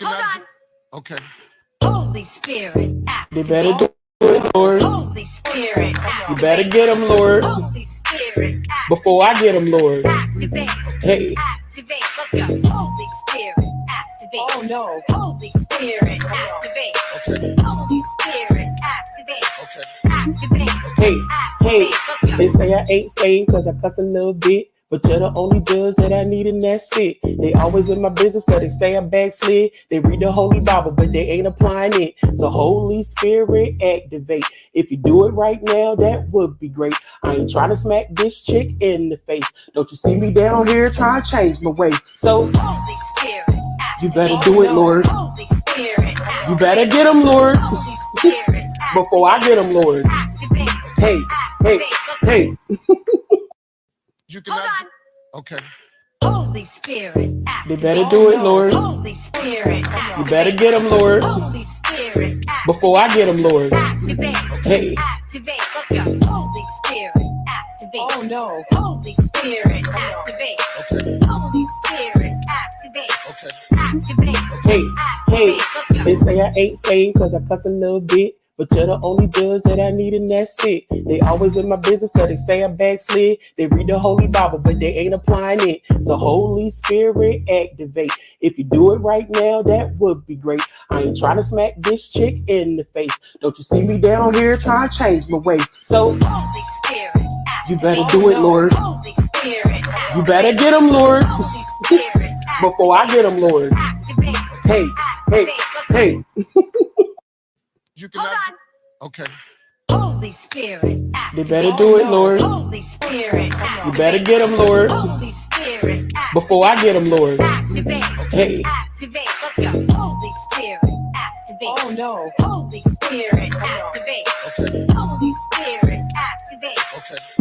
Hold on. Okay. Holy Spirit, They better activate. do it, Lord. Holy Spirit, You better get them, Lord. Holy Spirit, Before I get them, Lord. activate. Hey. Activate. Let's go. Holy Spirit, activate. Oh no. Holy Spirit, activate. Holy Spirit, activate. Activate. Hey, hey, Let's go. they say I ain't saved cause I cuss a little bit. But you're the only judge that I need and that's it. They always in my business cause they say I backslid. They read the Holy Bible but they ain't applying it. So Holy Spirit activate. If you do it right now, that would be great. I ain't trying to smack this chick in the face. Don't you see me down here trying to change my way. So Holy Spirit, you better do it, Lord. Holy Spirit, You better get them, Lord. Holy Spirit, Before I get them, Lord. activate. Hey, hey, hey. Hold on. Okay. Holy Spirit, They activate. better do it, Lord. Holy Spirit, You activate. better get them, Lord. Holy Spirit, activate. Before I get them, Lord. Activate. Hey. Activate. Let's go. Holy Spirit, activate. Oh no. Holy Spirit, activate. Holy Spirit, activate. Activate. Hey, hey, Let's go. they say I ain't saved cause I cuss a little bit. But you're the only judge that I need and that's it. They always in my business cause they say I backslid. They read the Holy Bible but they ain't applying it. So Holy Spirit activate. If you do it right now, that would be great. I ain't trying to smack this chick in the face. Don't you see me down here trying to change my way. So Holy Spirit, you better do it, Lord. Holy Spirit, You better get them, Lord. Holy Spirit, Before I get them, Lord. activate. Hey, hey, hey. Hold on. Okay. Holy Spirit, They activate. better do it, Lord. Holy Spirit, activate. You better get them, Lord. Holy Spirit, activate. Before I get them, Lord. Activate. Hey. Activate. Let's go. Holy Spirit, activate. Oh no. Holy Spirit, activate. Holy Spirit, activate.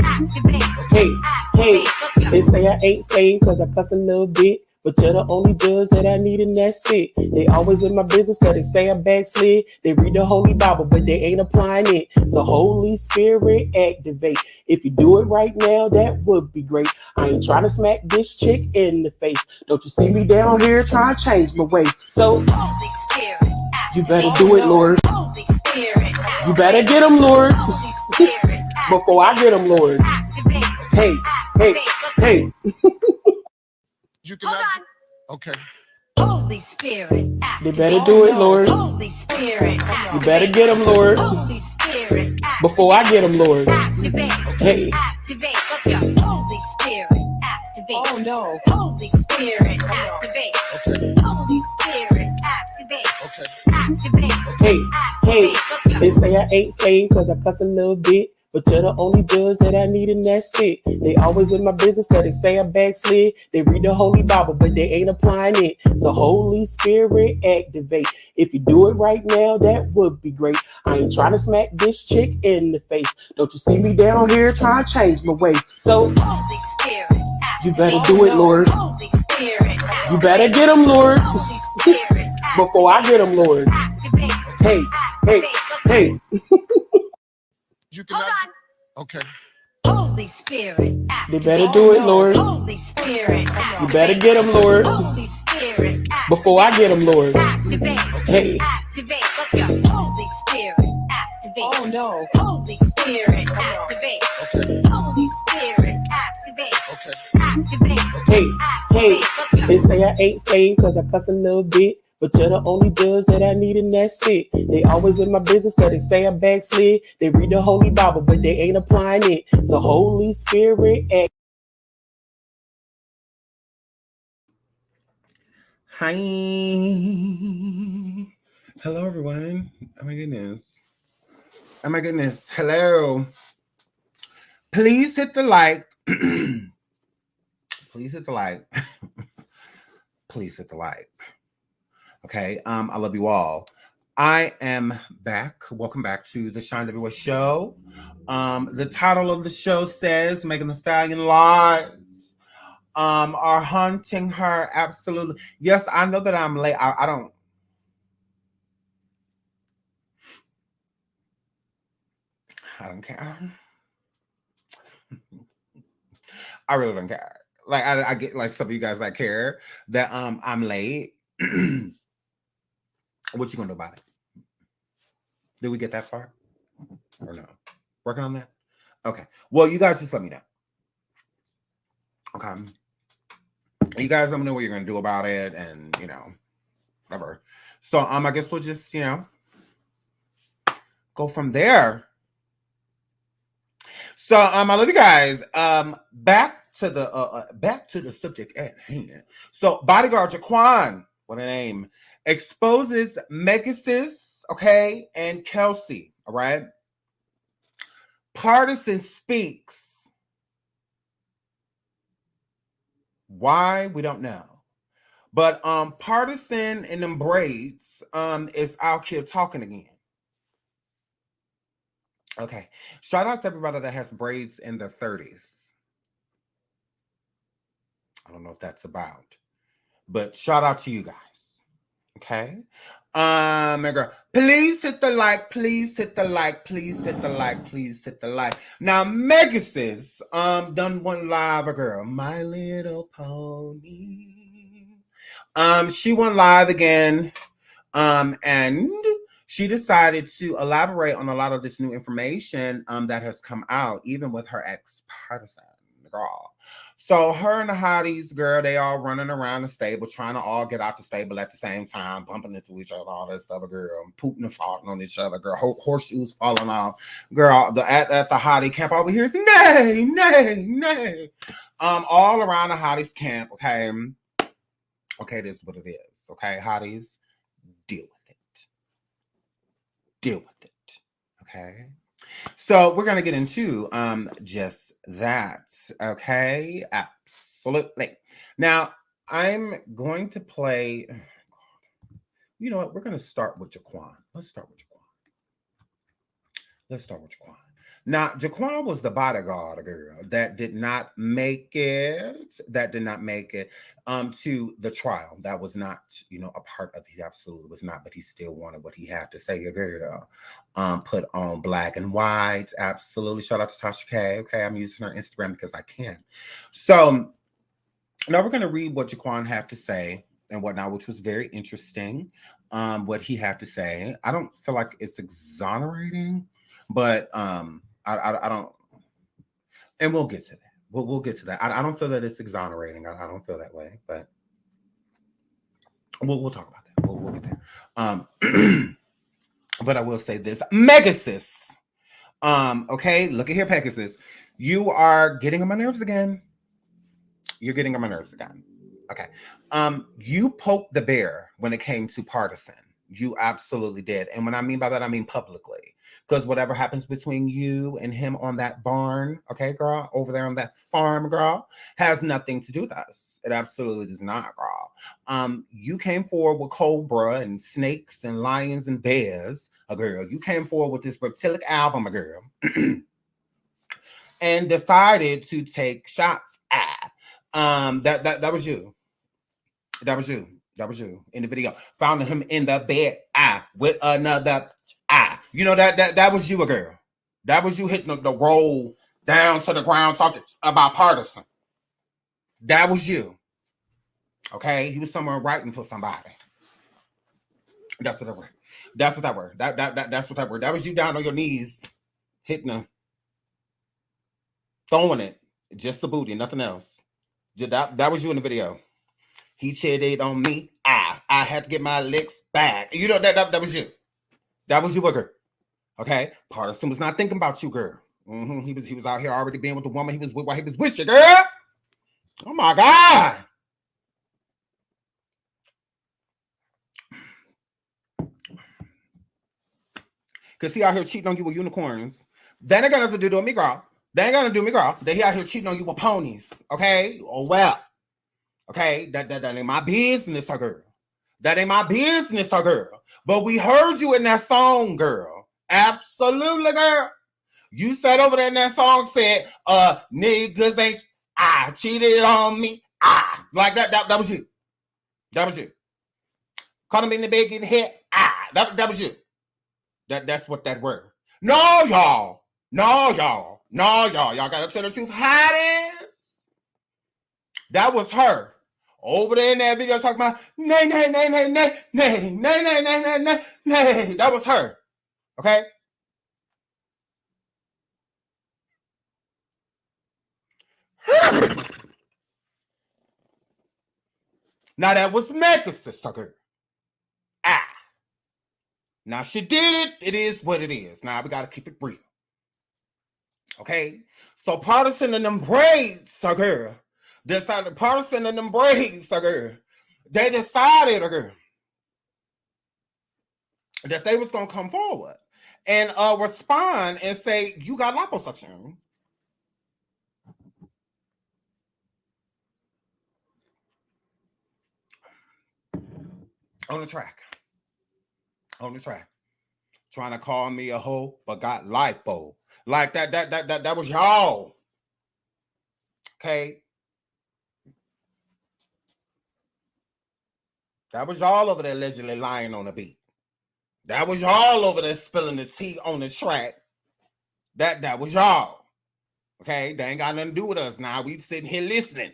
Activate. Hey, hey, Let's go. they say I ain't saved cause I cuss a little bit. But you're the only judge that I need and that's it. They always in my business cause they say I backslid. They read the Holy Bible but they ain't applying it. So Holy Spirit activate. If you do it right now, that would be great. I ain't trying to smack this chick in the face. Don't you see me down here trying to change my way. So Holy Spirit, you activate. better do it, Lord. Holy Spirit, activate. You better get them, Lord. Holy Spirit, Before I get them, Lord. activate. Hey, hey, hey. Hold on. Okay. Holy Spirit, They activate. better do it, Lord. Holy Spirit, You activate. better get them, Lord. Holy Spirit, activate. Before I get them, Lord. Activate. Hey. Activate. Let's go. Holy Spirit, activate. Oh no. Holy Spirit, activate. Holy Spirit, activate. Activate. Hey, hey, Let's go. they say I ain't saved cause I cuss a little bit. But you're the only judge that I need and that's it. They always in my business cause they say I backslid. They read the Holy Bible but they ain't applying it. So Holy Spirit activate. If you do it right now, that would be great. I ain't trying to smack this chick in the face. Don't you see me down here trying to change my way. So Holy Spirit, you activate. better do it, Lord. Holy Spirit, activate. You better get them, Lord. Holy Spirit, Before I get them, Lord. activate. Hey, hey, hey. Hold on. Okay. Holy Spirit, They activate. better do it, Lord. Holy Spirit, You activate. better get them, Lord. Holy Spirit, activate. Before I get them, Lord. Activate. Hey. Activate. Let's go. Holy Spirit, activate. Oh no. Holy Spirit, activate. Holy Spirit, activate. Activate. Hey, hey, Let's go. they say I ain't saved cause I cuss a little bit. But you're the only judge that I need and that's it. They always in my business cause they say I backslid. They read the Holy Bible but they ain't applying it. So Holy Spirit act. Hi. Hello, everyone. Oh my goodness. Oh my goodness. Hello. Please hit the like. Please hit the like. Please hit the like. Okay. I love you all. I am back. Welcome back to the Shine Everywhere show. The title of the show says Megan Thee Stallion lies are haunting her. Absolutely. Yes, I know that I'm late. I don't. I don't care. I really don't care. Like I get like some of you guys that care that I'm late. What you gonna do about it? Did we get that far? Or no? Working on that? Okay. Well, you guys just let me know. Okay. You guys let me know what you're gonna do about it, and whatever. So I guess we'll just go from there. So I love you guys. Back to the subject at hand. So Bodyguard Jaquan, what a name, exposes EXP0SES, okay, and Kelsey. All right. Pardison speaks. Why? We don't know. But Pardison and them braids is out here talking again. Okay. Shout out to everybody that has braids in their 30s. I don't know what that's about. But shout out to you guys. Okay. My girl, please hit the like, please hit the like, please hit the like, please hit the like. Now, EXP0SES done one live, a girl, My Little Pony. She went live again, and she decided to elaborate on a lot of this new information that has come out, even with her ex Pardison, girl. So her and the hotties, girl, they all running around the stable, trying to all get out the stable at the same time, bumping into each other, all that stuff, girl, pooping and farting on each other, girl, horseshoes falling off, girl. At the hottie camp over here is nay, nay, nay. All around the hotties camp, okay. Okay, this is what it is. Okay, hotties, deal with it. Deal with it. Okay. So we're gonna get into just that. Okay, absolutely. Now I'm going to play. You know what? We're gonna start with Jaquan. Let's start with Jaquan. Now, Jaquan was the bodyguard girl that did not make it. To the trial. That was not, a part of it. He absolutely was not, but he still wanted what he had to say, girl. Put on black and white. Absolutely. Shout out to Tasha K. Okay, I'm using her Instagram because I can. So now we're gonna read what Jaquan had to say and whatnot, which was very interesting. What he had to say. I don't feel like it's exonerating, but I don't, and we'll get to that. We'll get to that. I don't feel that it's exonerating. I don't feel that way, but we'll talk about that. We'll get there. But I will say this: EXP0SES. Okay, look at here, Pegasus. You are getting on my nerves again. You're getting on my nerves again. Okay. You poked the bear when it came to Pardison. You absolutely did. And when I mean by that, I mean publicly. Because whatever happens between you and him on that barn, okay, girl, over there on that farm, girl, has nothing to do with us. It absolutely does not, girl. You came forward with Cobra and snakes and lions and bears, a girl. You came forward with this reptilic album, a girl, and decided to take shots at. That was you. That was you. That was you in the video. Found him in the bed with another eye. You know that was you, a girl. That was you hitting the roll down to the ground talking about Pardison. That was you. Okay, he was somewhere writing for somebody. That's what that word. That's what that word. That's what that word. That was you down on your knees, hitting them, throwing it, just the booty, nothing else. That was you in the video. He cheated on me. I had to get my licks back. You know that was you. That was you, a girl. Okay, Pardison was not thinking about you, girl. He was out here already being with the woman he was with while he was with you, girl. Oh my God. Because he out here cheating on you with unicorns. That ain't got nothing to do with me, girl. That ain't got nothing to do with me, girl. That he out here cheating on you with ponies. Okay? Oh, well. Okay? That ain't my business, her girl. That ain't my business, her girl. But we heard you in that song, girl. Absolutely, girl. You sat over there in that song, said, niggas ain't, cheated on me. Like that was you. That was you. Caught him in the bed getting hit. That was you. That's what that word. No, y'all. Y'all gotta tell the truth. Hiding. That was her. over there in that video talking about nay, nay, nay, nay, nay, nay, nay, nay, nay, nay, nay, nay. That was her. Okay? Now that was Megasis, sucker. Ah. Now she did it. It is what it is. Now we gotta keep it real. Okay? So Pardison and them braids, sucker. Decided Pardison and them braids, sucker. They decided, sucker, that they was gonna come forward and respond and say, you got liposuction. On the track. Trying to call me a hoe, but got lipo. Like that was y'all. Okay. That was y'all over there allegedly lying on the beat. That was y'all over there spilling the tea on the track. That was y'all. Okay, they ain't got nothing to do with us now. We sitting here listening.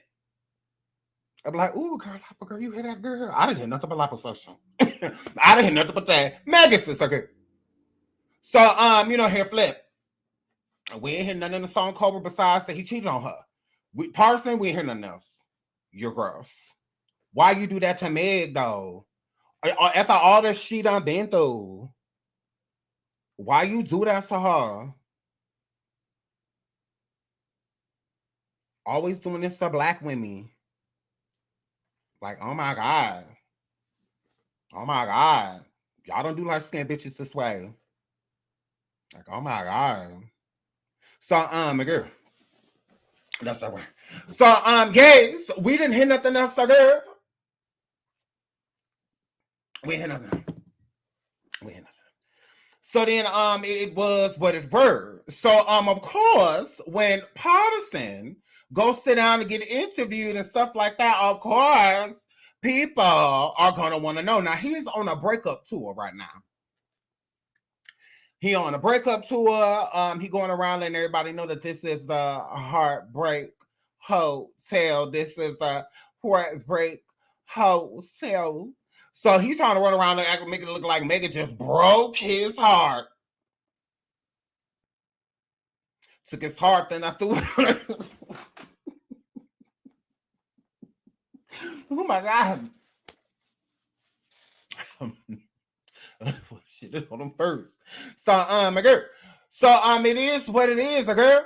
I'm like, ooh, girl, you hear that, girl? I didn't hear nothing but liposuction. I didn't hear nothing but that. Megasis, okay. So, here Flip. We ain't hear nothing in the song Cobra besides that he cheated on her. Pardison, we ain't hear nothing else. You're gross. Why you do that to Meg, though? After all this she done been through, why you do that to her? Always doing this to black women. Like, oh my God. Oh my God. Y'all don't do light skinned bitches this way. Like, oh my God. So, my girl. That's that way. So, guys, we didn't hear nothing else, girl. We hear nothing. So then, it was what it were. So, of course, when Pardison goes sit down and get interviewed and stuff like that, of course, people are gonna want to know. Now, he's on a breakup tour right now. He on a breakup tour. He going around letting everybody know that this is the Heartbreak Hotel. This is the Heartbreak Hotel. So he's trying to run around and make it look like Megan just broke his heart. Took his heart, then I threw it. Oh my God. Shit, this on them first. So, my girl. So, it is what it is, girl.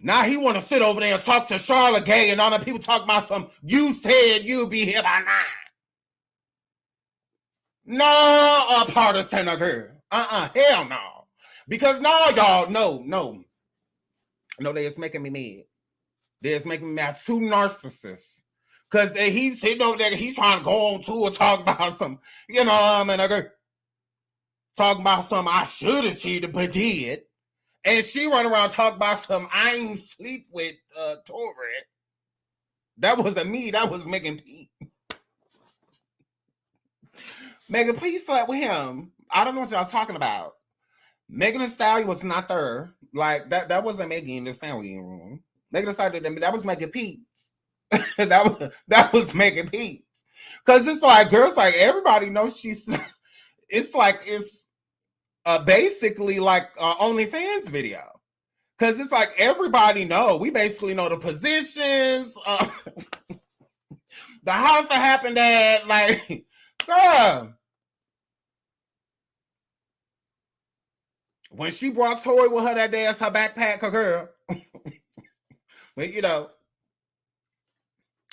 Now he want to sit over there and talk to Charlotte Gay and all the people talk about some, you said you'll be here by 9. No, Pardison, girl. Hell no. Because no, y'all, no, they is making me mad. They is making me mad. 2 narcissists. Because he's sitting over there, he's trying to go on tour, talk about some, talking about some I should have cheated, but did. And she run around talking about some I ain't sleep with Tory. That wasn't me, that was Megan P. Megan P slept with him. I don't know what y'all talking about. Megan Thee Stallion was not there. Like, that wasn't Megan in the Stallion room. Megan Thee Stallion, that was Megan P. that was Megan P. Because it's like, girls, like, everybody knows she's, it's like, it's basically like OnlyFans video. Because it's like, everybody know. We basically know the positions, the house that happened at, like, girl. When she brought Tory with her that day as her backpack, her girl. But,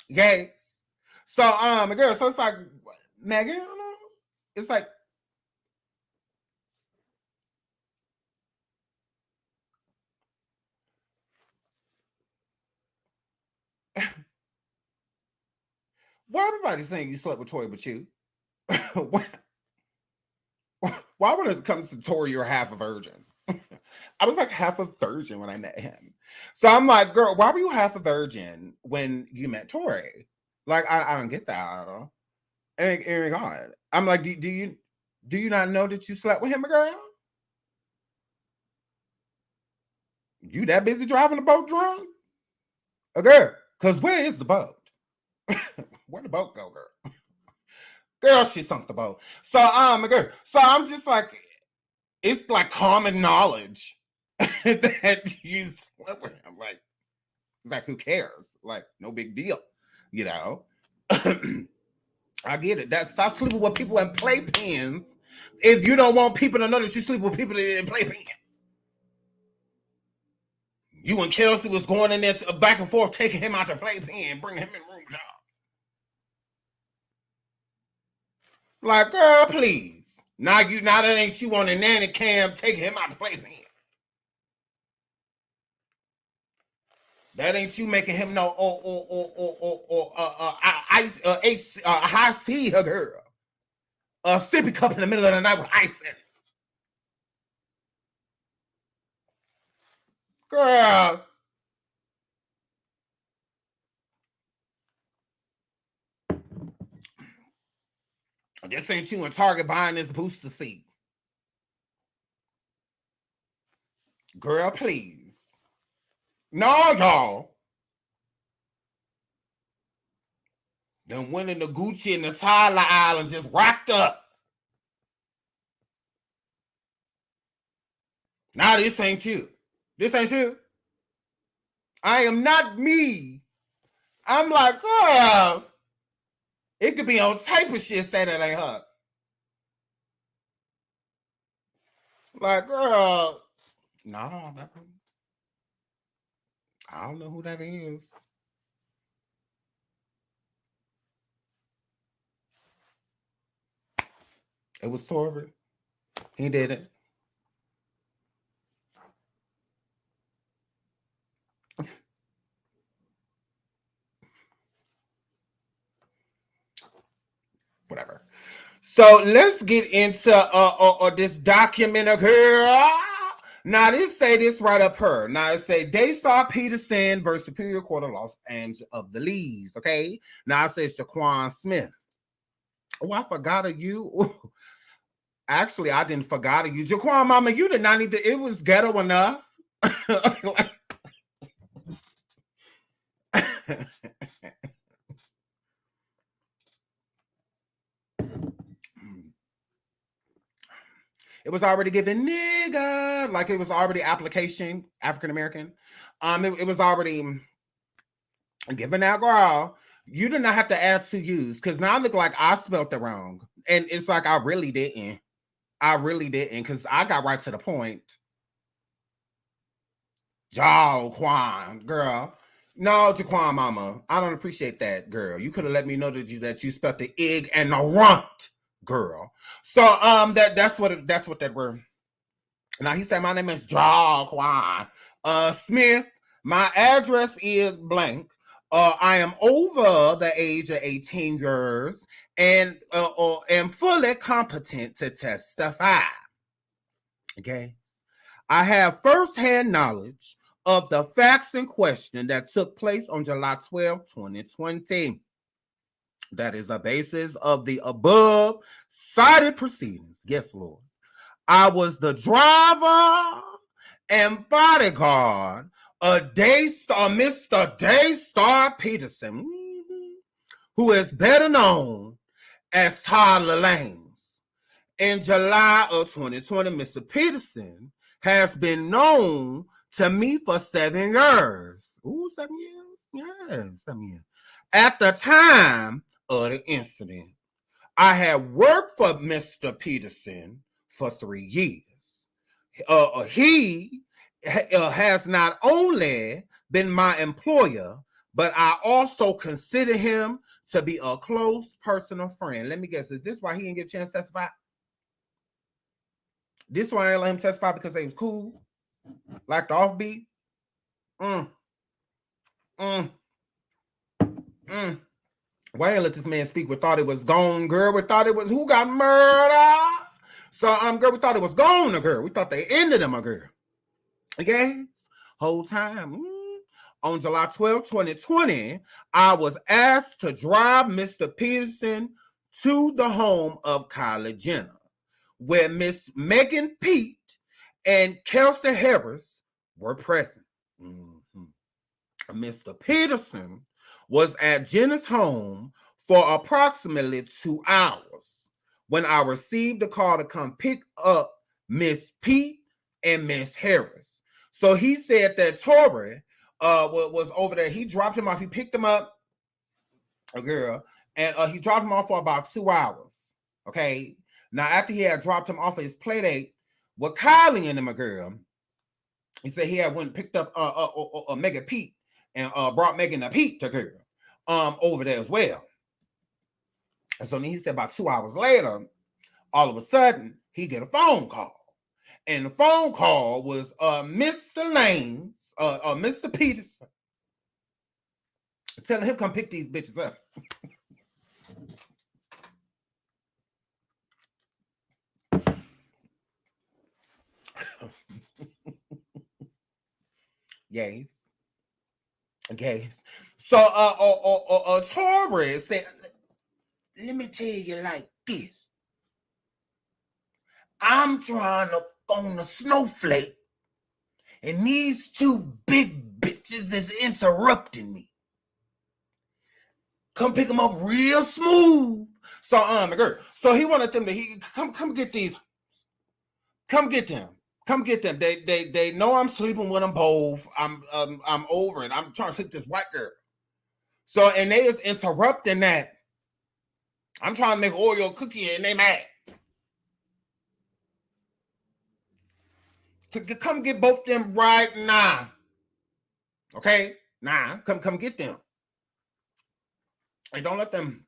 yay. So, girl, so it's like, Megan, it's like, why everybody's saying you slept with Tory but you? Why when it comes to Tory, you're half a virgin? I was like half a virgin when I met him. So I'm like, girl, why were you half a virgin when you met Tory? Like, I don't get that. I don't. And God, I'm like, do you not know that you slept with him, girl? You that busy driving the boat drunk? Girl, because where is the boat? Where'd the boat go, girl? Girl, she sunk the boat. So, girl, so I'm just like, it's like common knowledge that you slept with him. Like, it's like, who cares? Like, no big deal, you know? I get it. That stop sleeping with people in playpens if you don't want people to know that you sleep with people in playpens. You and Kelsey was going in there back and forth, taking him out the playpen, bringing him in the room, job. Like, girl, please. Now that ain't you on the nanny cam taking him out the playpen. That ain't you making him no high C, a girl. A sippy cup in the middle of the night with ice in it. Girl. This ain't you in Target buying this booster seat. Girl, please. No, y'all. Then went in the Gucci and the Tyler aisle and just rocked up. Now this ain't you. This ain't you. I am not me. I'm like, girl. It could be on type of shit say that ain't her. Like, girl. No, I don't know who that is. It was Tory. He did it. Whatever. So let's get into this document, girl. Now this say this right up her. Now it say Daystar Pardison versus Superior Court of Los Angeles of the Lees. Okay. Now it says Jaquan Smith. Oh, I forgot of you. Ooh. Actually, I didn't forgot of you. Jaquan, mama, you did not need to. It was ghetto enough. It was already given nigga, like it was already application, African American. It was already given that, girl. You did not have to add to use, because now I look like I spelled it wrong. And it's like I really didn't. Because I got right to the point. Jaquan, girl. No, Jaquan, mama. I don't appreciate that, girl. You could have let me know that you spelled the egg and the runt, girl. So that's what that word. Now he said my name is Jaquan Smith. My address is blank. I am over the age of 18 years and am fully competent to testify. Okay. I have firsthand knowledge of the facts in question that took place on July 12, 2020. That is the basis of the above cited proceedings. Yes, Lord. I was the driver and bodyguard of Mr. Daystar Pardison, who is better known as Tyler Lanes. In July of 2020, Mr. Pardison has been known to me for 7 years. Ooh, 7 years? Yeah, 7 years. At the time of the incident, I had worked for Mr. Pardison for 3 years. He has not only been my employer, but I also consider him to be a close personal friend. Let me guess, is this why he didn't get a chance to testify? This why I ain't let him testify because they was cool? Like the offbeat? Why ain't let this man speak? We thought it was gone, girl. We thought it was who got murdered. So, girl, we thought it was gone, girl. We thought they ended him, girl. Okay? Whole time. On July 12, 2020, I was asked to drive Mr. Pardison to the home of Kylie Jenner, where Miss Megan Pete and Kelsey Harris were present. Mr. Pardison was at Jenna's home for approximately 2 hours when I received a call to come pick up Miss P and Miss Harris. So he said that Tory was over there. He dropped him off. He picked him up, a girl, and he dropped him off for about 2 hours. Okay. Now, after he had dropped him off at his play date with Kylie and him, a girl, he said he had went and picked up Megan Pete and brought Megan a Pete to girl over there as well. And so then he said about 2 hours later, all of a sudden, he get a phone call. And the phone call was Mr. Lanes, Mr. Peterson, telling him come pick these bitches up. Yes. Okay. So Tory said, let me tell you like this. I'm trying to phone a snowflake, and these two big bitches is interrupting me. Come pick them up real smooth. So girl. So he wanted them to come get these. Come get them. Come get them. They know I'm sleeping with them both. I'm over it. I'm trying to sleep with this white girl. So and they is interrupting that. I'm trying to make Oreo cookie and they mad. Come get both them right now. Okay? Nah, come get them. And don't let them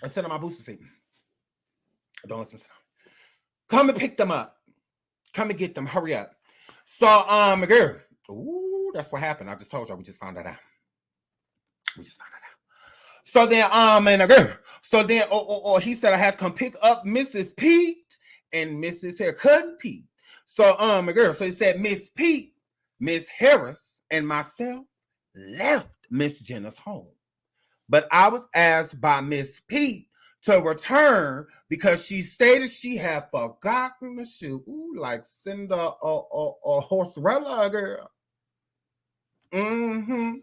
sit on my booster seat. Don't let them sit on. Come and pick them up. Come and get them. Hurry up. So, girl. Ooh, that's what happened. I just told y'all. We just found that out. So then, and a girl. So then, he said I had to come pick up Mrs. Pete and Mrs. Haircut Pete. So, girl. So he said Miss Pete, Miss Harris, and myself left Miss Jenna's home. But I was asked by Miss Pete to return because she stated she had forgotten the shoe. Ooh, like Cinder or Horserella, girl. Mm-hmm.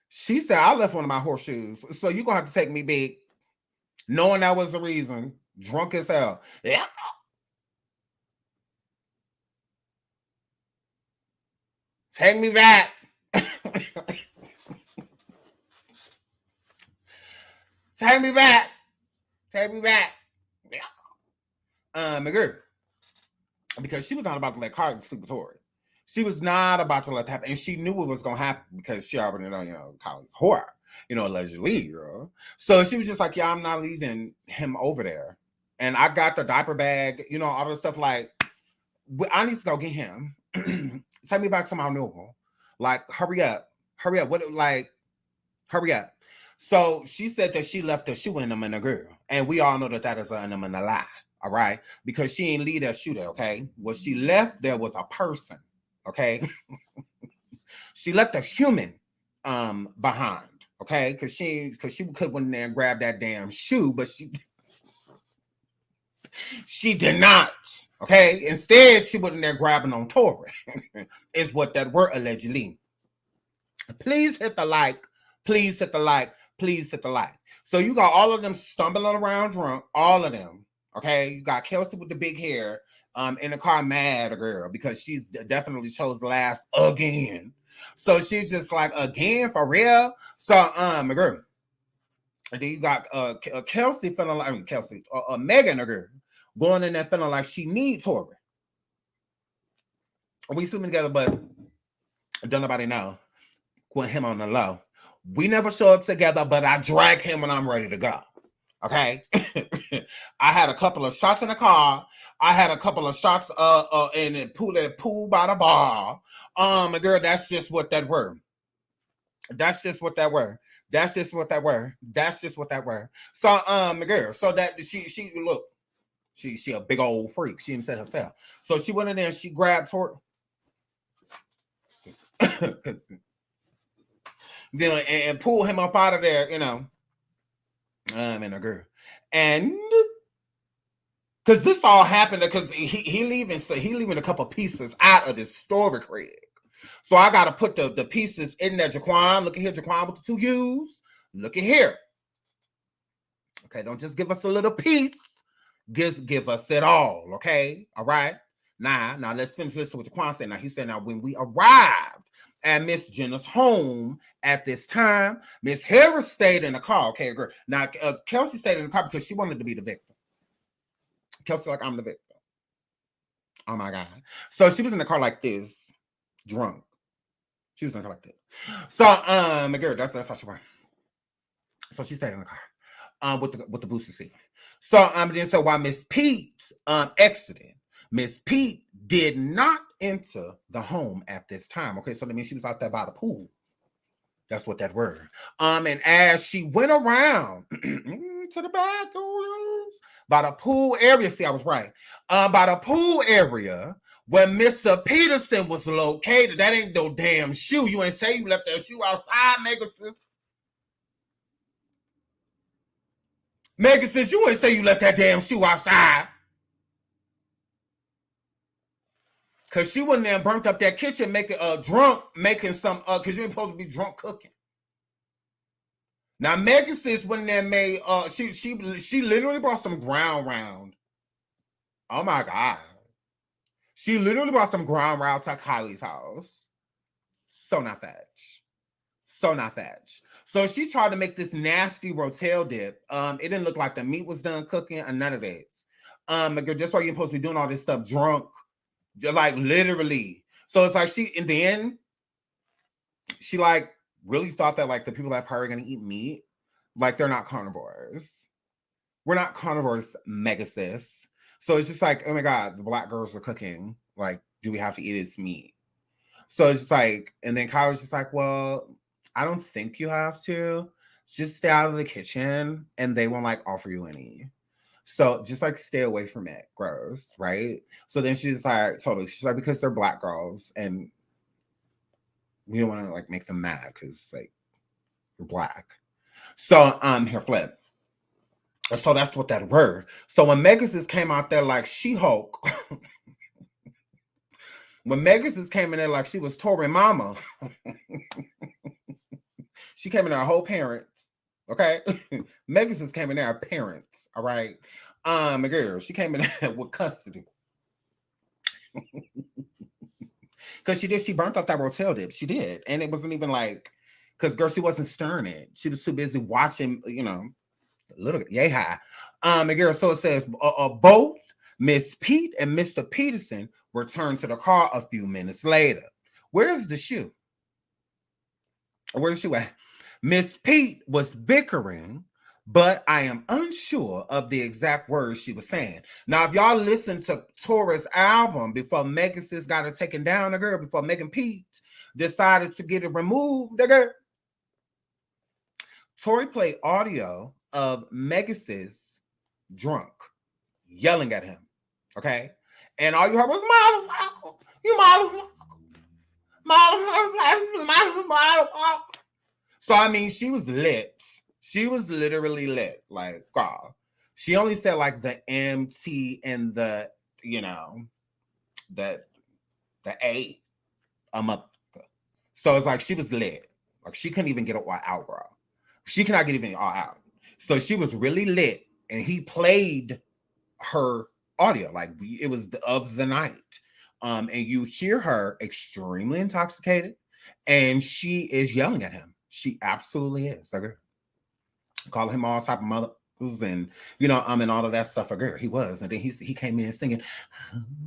She said, I left one of my horseshoes, so you're going to have to take me back. Knowing that was the reason. Drunk as hell. Yeah. Take me back. Take me back. Take me back. My girl. Because she was not about to let Carly sleep with Tory. She was not about to let that happen. And she knew it was going to happen because she already know, Carly's whore, allegedly, girl. So she was just like, yeah, I'm not leaving him over there. And I got the diaper bag, all the stuff like, I need to go get him. Take me back to my normal. Like, hurry up. Hurry up. Hurry up. So she said that she left the shoe in him and a girl. And we all know that is an him and a lie. All right. Because she ain't leave that shoe there. Okay. What she left there was a person. Okay. She left a human behind. Okay. Because she could went in there and grab that damn shoe, but she did not. Okay. Instead, she went in there grabbing on Tory. Is what that word allegedly. Please hit the like. Please hit the like. Please hit the like. So you got all of them stumbling around drunk. All of them. Okay. You got Kelsey with the big hair in the car mad, girl, because she's definitely chose last again. So she's just like, again, for real? So, girl. And then you got Kelsey feeling like, Megan, girl, going in there feeling like she needs Tory. We sleeping together, but don't nobody know. With him on the low. We never show up together, but I drag him when I'm ready to go. Okay? I had a couple of shots in the car. I had a couple of shots in the pool by the bar. Girl, that's just what that were. That's just what that were. That's just what that were. That's just what that were. So, girl, so that she look, she a big old freak. She even said herself. So she went in there and she grabbed Tory. Then and pull him up out of there, and a girl. And because this all happened because he leaving a couple pieces out of this story, Craig. So I got to put the pieces in there. Jaquan, look at here. Jaquan with the 2 U's. Look at here. Okay, don't just give us a little piece. Give us it all, okay? All right? Now let's finish listening to what Jaquan said. Now, he said, now, when we arrived at Miss Jenna's home at this time, Miss Harris stayed in the car. Okay, girl. Now, Kelsey stayed in the car because she wanted to be the victim. Kelsey like, I'm the victim. Oh, my God. So she was in the car like this, drunk. She was in the car like this. So, girl, that's how she was. So she stayed in the car with the booster seat. So then so while Miss Pete exited, Miss Pete did not enter the home at this time. Okay, so that means she was out there by the pool. That's what that word. And as she went around to the back by the pool area, see, I was right. By the pool area where Mr. Peterson was located. That ain't no damn shoe. You ain't say you left that shoe outside, Megasis. Megasis, you ain't say you left that damn shoe outside. Cause she went there and burnt up that kitchen, making drunk, making some cause you ain't supposed to be drunk cooking. Now Megasis went in there and made she literally brought some ground round. Oh my God. She literally brought some ground round to Kylie's house. So not fetch. So not fetch. So she tried to make this nasty rotel dip. It didn't look like the meat was done cooking or none of that. Like, that's why you're supposed to be doing all this stuff drunk. Like literally. So it's like she, in the end, she like really thought that like the people that are gonna eat meat, like they're not carnivores. We're not carnivores, Megasis. So it's just like, oh my God, the black girls are cooking. Like, do we have to eat its meat? So it's just like, and then Kyle was just like, well, I don't think you have to. Just stay out of the kitchen and they won't like offer you any. So just like stay away from it. Gross, right? So then she's like, totally. She's like, because they're black girls and we don't want to like make them mad because like you're black. So here flip. So that's what that word. So when Megasis came out there like She-Hulk, when Megasis came in there like she was Tory mama, she came in there whole parents, okay? Megasis came in there parents, all right? My girl, she came in there with custody. Because she burnt up that rotel dip. She did. And it wasn't even like, because girl, she wasn't stirring it. She was too busy watching, you know, a little yay high. My girl, so it says both Miss Pete and Mr. Peterson returned to the car a few minutes later. Where's the shoe? Where's the shoe at? Miss Pete was bickering, but I am unsure of the exact words she was saying. Now, if y'all listen to Tory's album before Megasis got it taken down, the girl, before Megan Pete decided to get it removed, the girl, Tory played audio of Megasis drunk, yelling at him, okay? And all you heard was, motherfucker, you motherfucker. So, I mean, she was lit. She was literally lit. Like, God. She only said, like, the MT and the, you know, the A. So, it's like she was lit. Like, she couldn't even get it all out, bro. She cannot get even all out. So, she was really lit. And he played her audio. Like, it was of the night. And you hear her extremely intoxicated. And she is yelling at him. She absolutely is. Like, calling him all type of mother and you know, and all of that stuff. A girl, he was, and then he came in singing,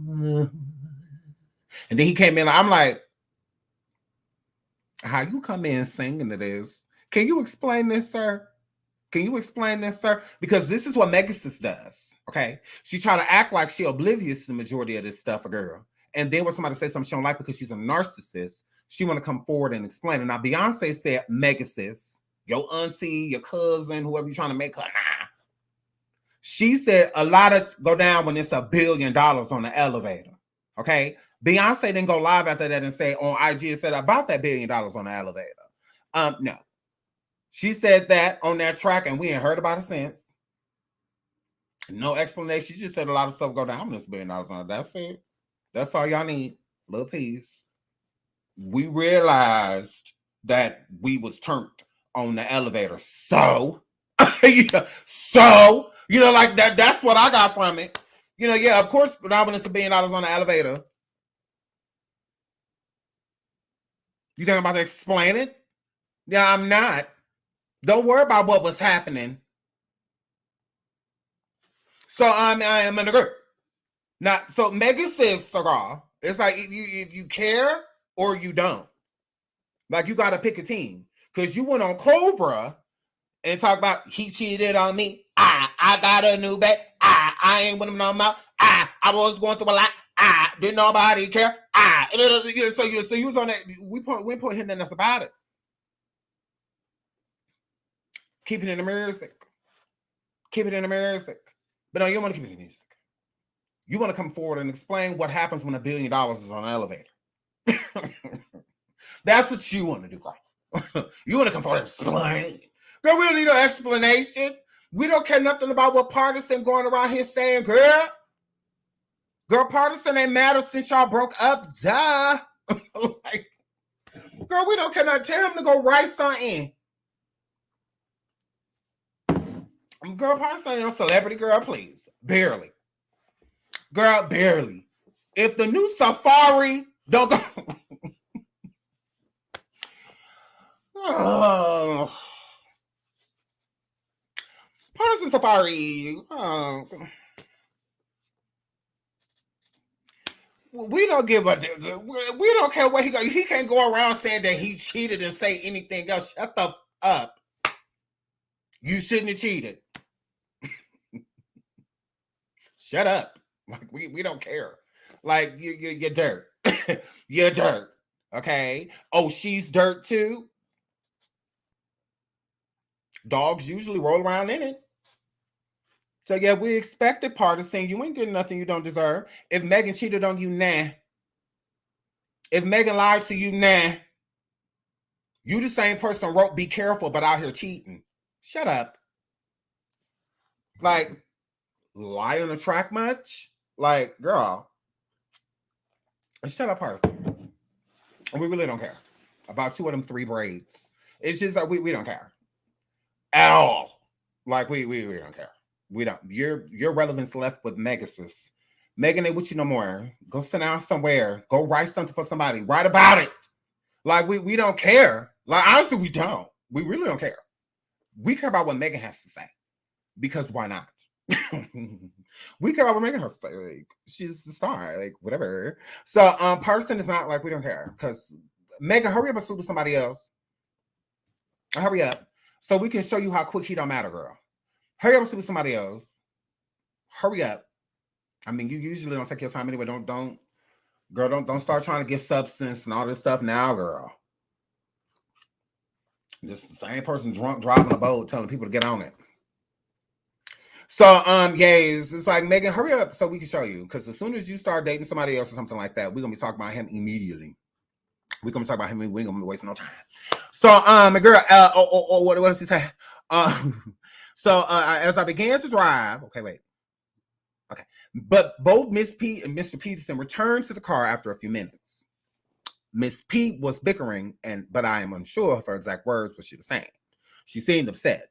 and then he came in. I'm like, how you come in singing to this? Can you explain this, sir? Can you explain this, sir? Because this is what Megasis does. Okay, she try to act like she oblivious to the majority of this stuff, a girl, and then when somebody says something she don't like because she's a narcissist, she want to come forward and explain it. Now, Beyonce said, Megasis, your auntie, your cousin, whoever you're trying to make her, nah. She said a lot of go down when it's $1 billion on the elevator. Okay. Beyonce didn't go live after that and say on IG said about that $1 billion on the elevator. No. She said that on that track and we ain't heard about it since. No explanation. She just said a lot of stuff go down when it's $1 billion on it. That's it. That's all y'all need. Little piece. we realized that we was turned on the elevator. So, like that's what I got from it. Yeah, of course, when I went $1 billion on the elevator. You think I'm about to explain it? Yeah, I'm not. Don't worry about what was happening. So I am in a group. Now, so Megan says, Sarah, it's like if you care or you don't. Like you got to pick a team. Because you went on Cobra and talk about he cheated on me. I got a new bag. I ain't with him no more. I was going through a lot. Didn't nobody care. So you was on that. We put him in us about it. Keep it in the music. Keep it in the music. But no, you don't want to keep it in the music. You want to come forward and explain what happens when $1 billion is on an elevator. That's what you want to do, girl. You want to come forward and explain. Girl, we don't need no explanation. We don't care nothing about what Pardison going around here saying, girl. Girl, Pardison ain't matter since y'all broke up. Duh. Like, girl, we don't care nothing. Tell him to go write something. Girl, Pardison ain't no celebrity, girl, please. Barely. Girl, barely. If the new Safari don't go... Oh. Pardison Safari. Oh. We don't give a... We don't care where he go. He can't go around saying that he cheated and say anything else. Shut the up. You shouldn't have cheated. Shut up. Like, we don't care. Like, you're dirt. You're dirt. Okay? Oh, she's dirt too? Dogs usually roll around in it. So, yeah, we expected Pardison. You ain't getting nothing you don't deserve. If Megan cheated on you, nah. If Megan lied to you, nah. You the same person wrote, be careful, but out here cheating. Shut up. Like, lie on the track much? Like, girl. Shut up, Pardison. And we really don't care about 2 of them 3 braids. It's just like we don't care. At all. Like, we don't care. We don't. Your relevance left with Megasis. Megan ain't with you no more. Go sit down somewhere. Go write something for somebody. Write about it. Like, we don't care. Like, honestly, we don't. We really don't care. We care about what Megan has to say. Because why not? We care about what Megan has to say. Like, she's the star. Like, whatever. So, Pardison is not like, we don't care. Because, Megan, hurry up and sue to somebody else. Hurry up. So we can show you how quick he don't matter, girl. Hurry up and sue to somebody else. Hurry up. I mean, you usually don't take your time anyway. Don't start trying to get substance and all this stuff now, girl. This is the same person drunk driving a boat telling people to get on it. So, gays, it's like, Megan, hurry up so we can show you. Because as soon as you start dating somebody else or something like that, we're going to be talking about him immediately. We're going to talk about him and we ain't going to be wasting no time. So, girl, what does he say? As I began to drive, okay, wait. Okay. But both Miss Pete and Mr. Peterson returned to the car after a few minutes. Miss Pete was bickering, but I am unsure of her exact words, what she was saying. She seemed upset.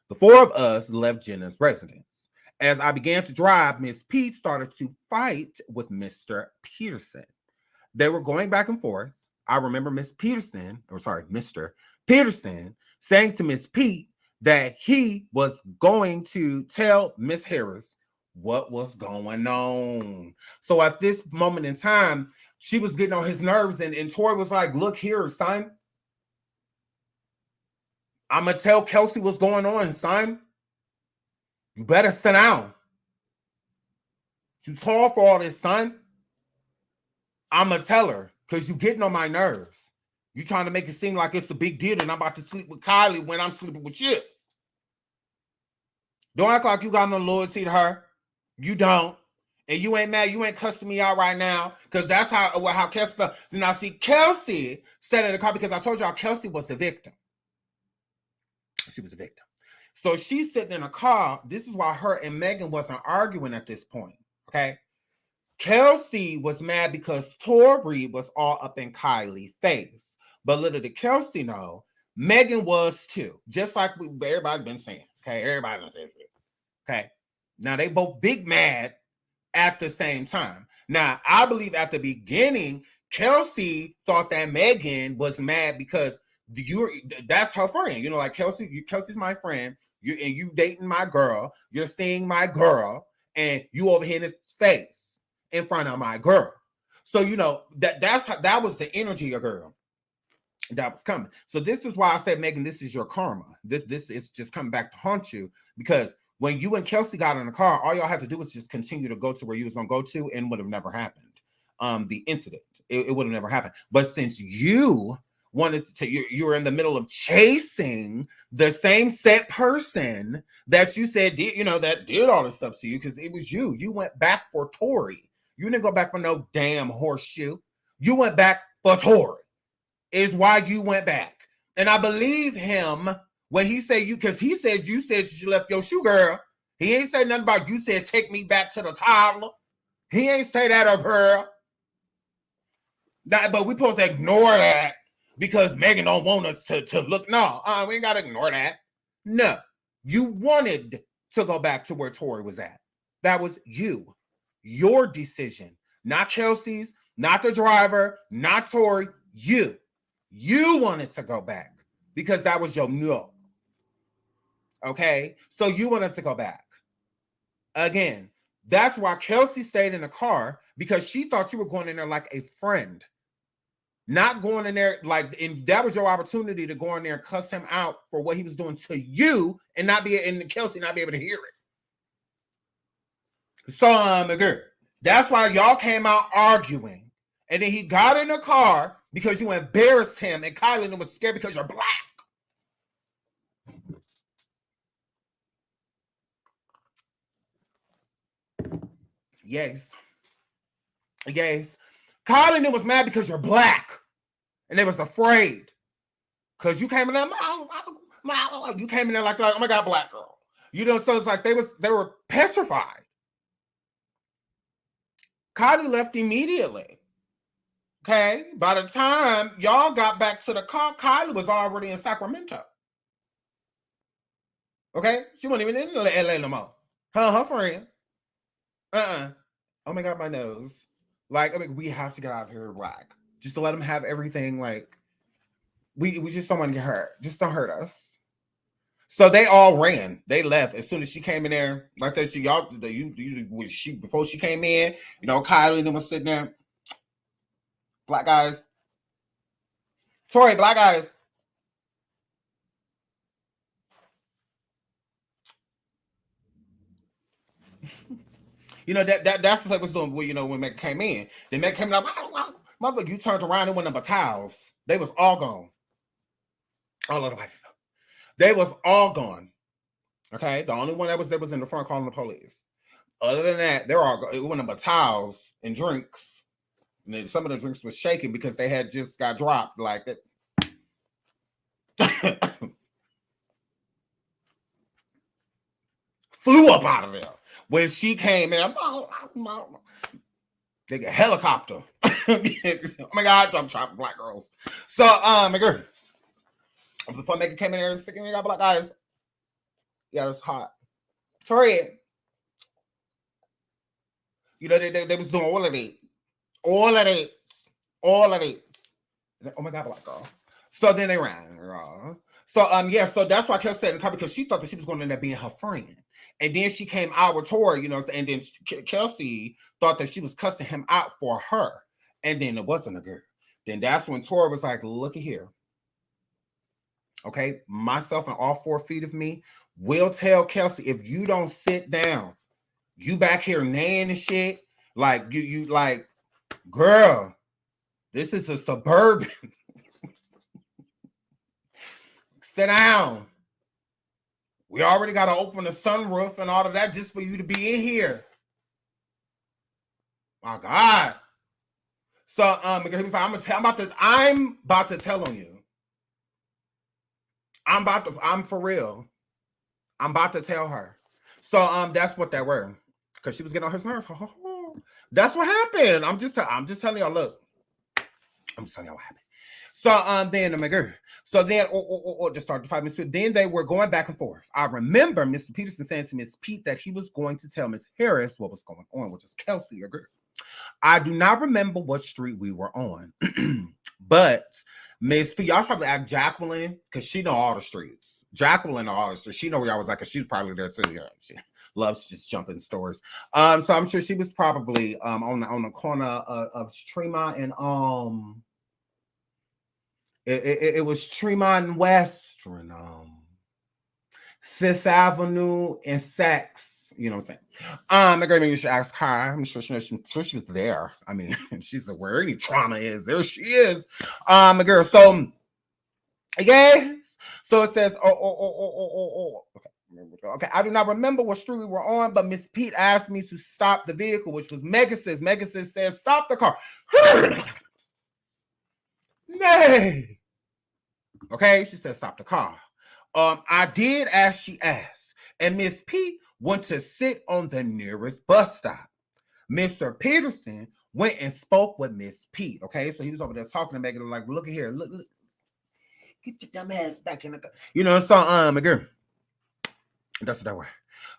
The 4 of us left Jenna's residence. As I began to drive, Miss Pete started to fight with Mr. Peterson. They were going back and forth. I remember Mr. Peterson saying to Miss Pete that he was going to tell Miss Harris what was going on. So at this moment in time, she was getting on his nerves, and Tory was like, look here, son. I'm going to tell Kelsey what's going on, son. You better sit down. You tall for all this, son. I'm going to tell her, because you're getting on my nerves. You trying to make it seem like it's a big deal and I'm about to sleep with Kylie when I'm sleeping with you. Don't act like you got no loyalty to her. You don't. And you ain't mad. You ain't cussing me out right now. Because that's how Kelsey felt. Now, see, Kelsey sat in the car because I told y'all Kelsey was the victim. She was a victim. So she's sitting in a car. This is why her and Megan wasn't arguing at this point. Okay? Kelsey was mad because Tory was all up in Kylie's face. But little did Kelsey know, Megan was too. Just like everybody been saying. Okay, everybody been saying it. Okay. Now they both big mad at the same time. Now, I believe at the beginning, Kelsey thought that Megan was mad because that's her friend. You know, like Kelsey's my friend. You dating my girl. You're seeing my girl, and you over here in his face in front of my girl. So you know that was the energy of girl that was coming. So this is why I said, Megan, this is your karma. This is just coming back to haunt you, because when you and Kelsey got in the car, all y'all have to do is just continue to go to where you was gonna go to, and would have never happened. The incident, it would have never happened. But since you wanted to, you were in the middle of chasing the same set person that you said did, that did all this stuff to you, because it was you. You went back for Tory. You didn't go back for no damn horseshoe. You went back for Tory. Is why you went back. And I believe him when he said because he said you left your shoe, girl. He ain't say nothing about you said take me back to the toddler. He ain't say that of her. But we supposed to ignore that because Megan don't want us to look. No, we ain't gotta ignore that. No, you wanted to go back to where Tory was at. That was you. Your decision. Not Kelsey's, not the driver, not Tory. You wanted to go back because that was your no. Okay? So you wanted to go back. Again, that's why Kelsey stayed in the car, because she thought you were going in there like a friend. Not going in there and that was your opportunity to go in there and cuss him out for what he was doing to you and Kelsey not be able to hear it. So, girl, that's why y'all came out arguing. And then he got in the car because you embarrassed him, and Kylie was scared because you're black. Yes. Kylie was mad because you're black, and they was afraid because you came in there. You came in there like, oh my God, black girl. So it's like they were petrified. Kylie left immediately. Okay, by the time y'all got back to the car, Kylie was already in Sacramento. Okay, she wasn't even in LA no more. Her friend. Oh my God, my nose. We have to get out of here black. Just to let them have everything. We just don't want to get hurt. Just don't hurt us. So they all ran. They left as soon as she came in there. Like that, before she came in, Kylie and them was sitting there. Black guys. Tory, black guys. That's what they was doing when Meg came in. Then Meg came in mother, you turned around and went up towels. They was all gone. All of the white people. They was all gone. Okay? The only one that was in the front calling the police. Other than that, they're all gone. It went up towels and drinks. And some of the drinks was shaking because they had just got dropped like that. Flew up out of there. When she came in, they get helicopter. Oh my God, I'm chopping black girls. So, my girl, before Megan came in there and sticking, you got black guys. Yeah, it's hot. Tory, they was doing all of it. All of it. Oh my God, black girl. So then they ran. So so that's why I kept saying, because she thought that she was going to end up being her friend. And then she came out with Tory, and then Kelsey thought that she was cussing him out for her. And then it wasn't a girl. Then that's when Tory was like, look at here. Okay, myself and all 4 feet of me will tell Kelsey, if you don't sit down, you back here neighing and shit, girl, this is a suburban. Sit down. We already got to open the sunroof and all of that just for you to be in here. My God. So, he was like, I'm about to tell on you. I'm for real. I'm about to tell her. So, that's what they were. Because she was getting on his nerves. That's what happened. I'm just telling y'all. Look, I'm just telling y'all what happened. So then my girl. So then, just started 5 minutes. Then they were going back and forth. I remember Mr. Peterson saying to Miss Pete that he was going to tell Miss Harris what was going on, which is Kelsey, your girl. I do not remember what street we were on, but Miss Pete, y'all probably ask Jaquan because she know all the streets. Jaquan know all the streets. She know where I was like, cause she was probably there too. Yeah, she loves just jumping stores. So I'm sure she was probably on the corner of Tremont and It was Tremont West and 5th Avenue and Saks. You know what I'm saying? My grandma used to ask her. I'm sure she was there. I mean, she's like, where any trauma is, there she is. My girl. So, yes. So it says, Okay, I do not remember what street we were on, but Miss Pete asked me to stop the vehicle, which was Megasis. Megasis says, stop the car. Nay. Okay, she said, stop the car. I did as she asked, and Miss Pete went to sit on the nearest bus stop. Mr. Peterson went and spoke with Miss Pete. Okay, so he was over there talking to Megan, like, look at here, look, get your dumb ass back in the car. You know, so girl. That's what that was.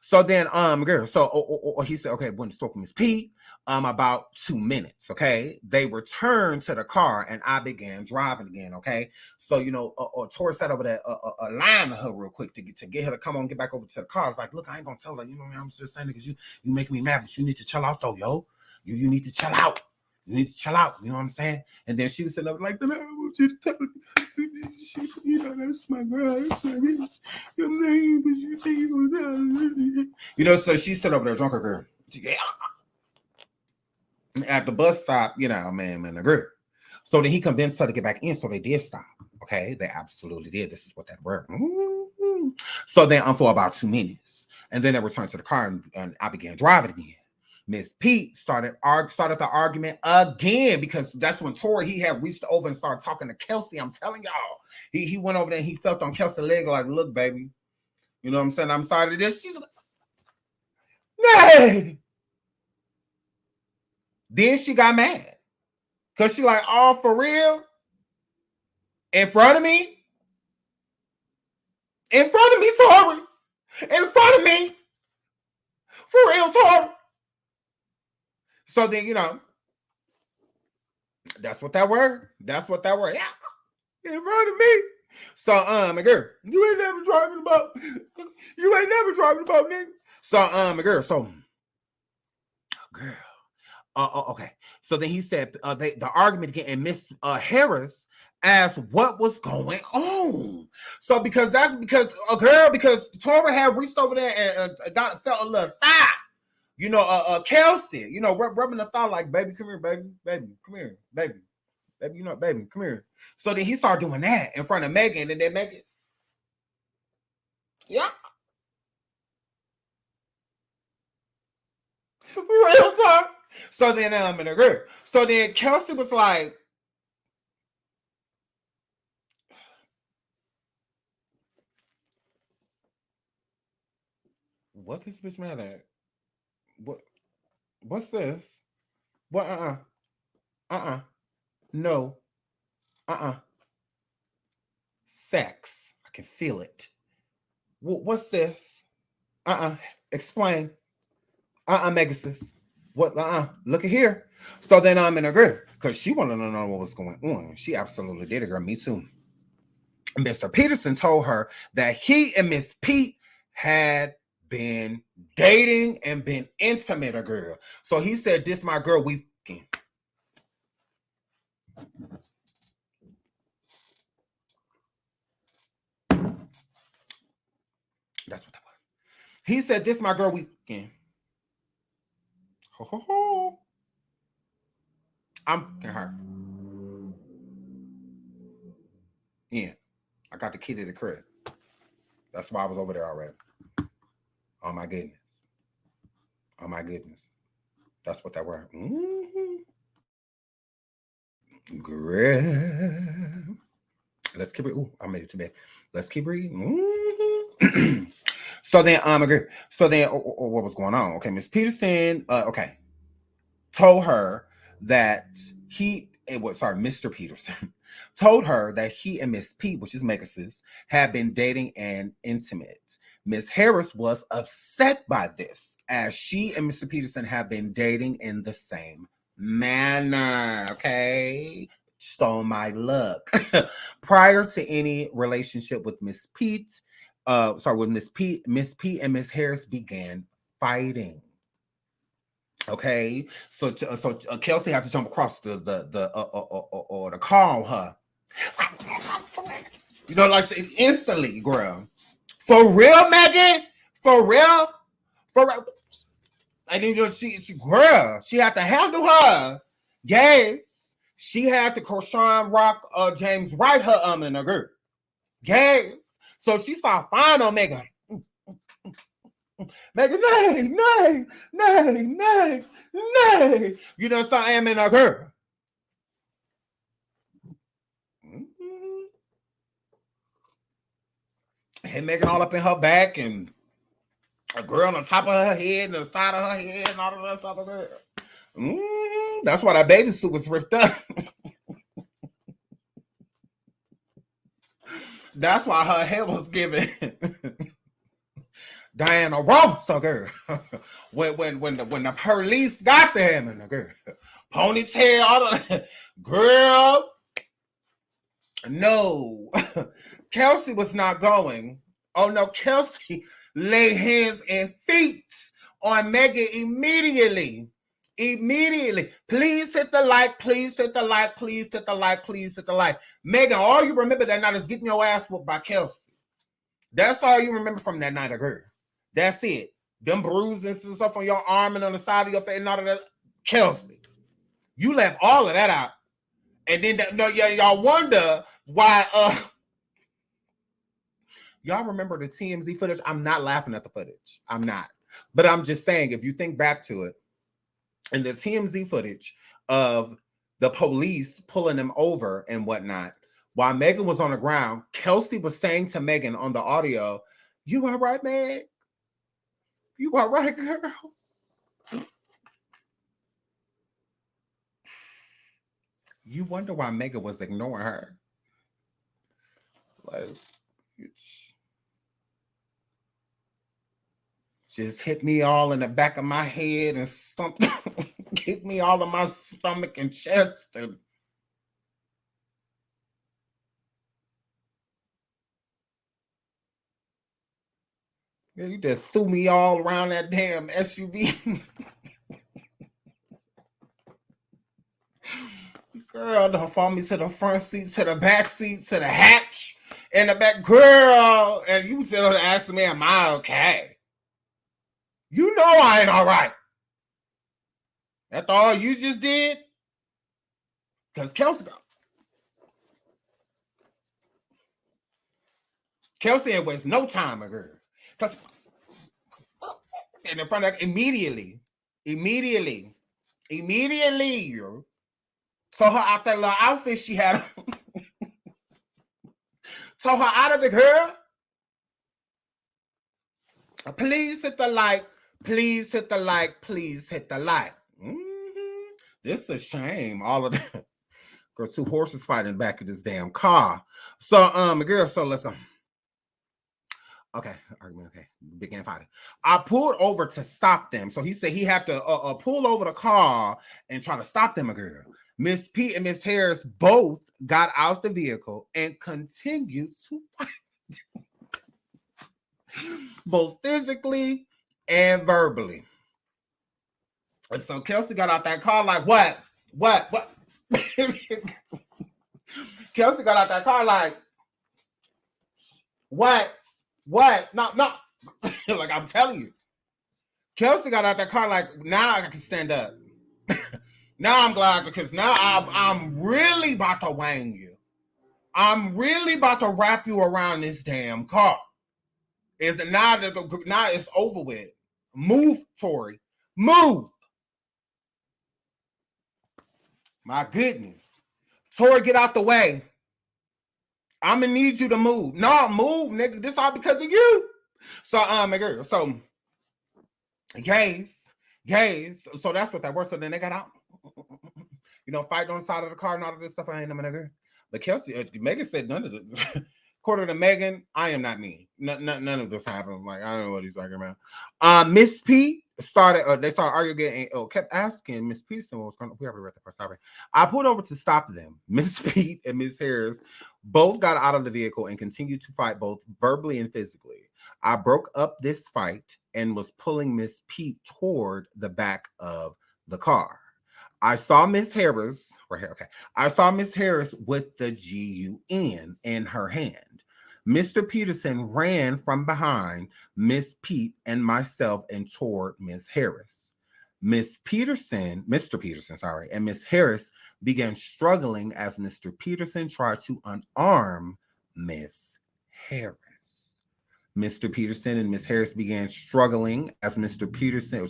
So then, girl. So he said, okay, went to spoke with Miss Pete. About 2 minutes. Okay, they returned to the car, and I began driving again. Okay, so you know, Tory sat over there, lying to her real quick to get her to come on, get back over to the car. I was like, look, I ain't gonna tell her. You know, I'm just saying because you make me mad, but you need to chill out though, yo. You need to chill out. You need to chill out. You know what I'm saying? And then she was sitting up like, I want you to tell me. You know, that's my girl. That's my bitch. Your name, but you think you gonna. You know, so she sat over there, drunk her girl. Yeah. At the bus stop, you know, man, agree. So then he convinced her to get back in, so they did stop. Okay, they absolutely did. This is what that word. Mm-hmm. So then, for about 2 minutes, and then they returned to the car, and I began driving again. Miss Pete started the argument again because that's when Tory he had reached over and started talking to Kelsey. I'm telling y'all, he went over there and he felt on Kelsey's leg like, look, baby, you know what I'm saying? I'm sorry to this. She's like, nay. Then she got mad because she like, oh, for real? In front of me? In front of me, Tory. In front of me. For real, Tory. So then, you know, that's what that word. That's what that word. Yeah. In front of me. So, my girl, you ain't never driving about. You ain't never driving about, nigga. So, my girl, so, girl. Okay. So then he said the argument again, and Miss Harris asked what was going on. So because Tory had reached over there and felt a little thigh. You know, Kelsey, you know, rubbing the thigh like, baby, come here, baby, come here, baby, you know, baby, come here. So then he started doing that in front of Megan, and then Megan, yeah. Real talk. So then I'm in a group. So then Kelsey was like, what this bitch mad at? What's this? What? No. Sex. I can feel it. What's this? Explain. Megasis. What? Look at here. So then I'm in a group because she wanted to know what was going on. She absolutely did it, girl. Me too. Mr. Peterson told her that he and Miss Pete had been dating and been intimate, a girl. So he said, this my girl, we fucking. That's what that was. He said, this my girl, we fucking. Ho, ho, ho. I'm fucking her. Yeah. I got the key to the crib. That's why I was over there already. Oh my goodness. Oh my goodness. That's what that word. Mm-hmm. Grab. Let's keep it. Ooh, I made it too bad. Let's keep reading. Mm-hmm. So then, agree. So then, what was going on? Okay, Miss Peterson. Okay. told her that Mr. Peterson told her that he and Miss P, which is EXP0SES, had been dating and intimate. Miss Harris was upset by this, as she and Mr. Peterson have been dating in the same manner. Okay, stole my luck. Prior to any relationship with Miss P and Miss Harris began fighting. Okay, so Kelsey had to jump across the car on her. You know, like instantly, girl. For real, Megan? For real? And then she had to handle her. Yes, she had to Krishan Rock James Wright her in her girl. Yes, so she saw fine on Megan. Megan, nay. You know, so I am in a girl. And Megan all up in her back and a girl on top of her head and the side of her head and all of that stuff. That's why that bathing suit was ripped up. That's why her hair was given Diana Ross, girl. when the police got them and the girl ponytail, all of that. Girl, no. Kelsey was not going. Oh no, Kelsey laid hands and feet on Megan immediately. Please hit the like. Megan, all you remember that night is getting your ass whooped by Kelsey. That's all you remember from that night, girl. That's it. Them bruises and stuff on your arm and on the side of your face and all of that. Kelsey, you left all of that out. And then y'all wonder why y'all remember the TMZ footage? I'm not laughing at the footage. I'm not. But I'm just saying, if you think back to it, and the TMZ footage of the police pulling them over and whatnot, while Megan was on the ground, Kelsey was saying to Megan on the audio, "You all right, Meg? You all right, girl?" You wonder why Megan was ignoring her. Like, it's just hit me all in the back of my head and hit me all in my stomach and chest. And you just threw me all around that damn SUV. Girl, don't follow me to the front seat, to the back seat, to the hatch, and the back. Girl, and you still asking me, am I okay? You know I ain't all right. That's all you just did? Because Kelsey ain't waste no time, my girl. And in front of immediately. Told her out that little outfit she had. Told her out of the girl. Please hit the like. Please hit the like. This is a shame. All of that. Girl, two horses fighting in the back of this damn car. So, girl, so let's go. Okay, began fighting. I pulled over to stop them. So he said he had to pull over the car and try to stop them, girl. Miss P and Miss Harris both got out the vehicle and continued to fight. Both physically and verbally. And so Kelsey got out that car like, what? Kelsey got out that car like, what? No. Like I'm telling you. Kelsey got out that car like, now I can stand up. Now I'm glad, because now I'm really about to wang you. I'm really about to wrap you around this damn car. Now it's over with. Move, Tory. Move. My goodness. Tory, get out the way. I'm gonna need you to move. No, move, nigga. This all because of you. So, my girl. So, Yay. So that's what that was. So then they got out, fighting on the side of the car and all of this stuff. I ain't them a nigga. But Kelsey, Megan said none of this. According to Megan, I am not me. None of this happened. Like, I don't know what he's talking about. Miss P started, they started arguing and kept asking Miss Peterson what was going on. We already read that part. Sorry. I pulled over to stop them. Miss Pete and Miss Harris both got out of the vehicle and continued to fight both verbally and physically. I broke up this fight and was pulling Miss Pete toward the back of the car. I saw Miss Harris right here. Okay. I saw Miss Harris with the GUN in her hand. Mr. Peterson ran from behind Miss Pete and myself and toward Miss Harris. Mr. Peterson, and Miss Harris began struggling as Mr. Peterson tried to unarm Miss Harris. Mr. Peterson and Miss Harris began struggling as Mr. Peterson.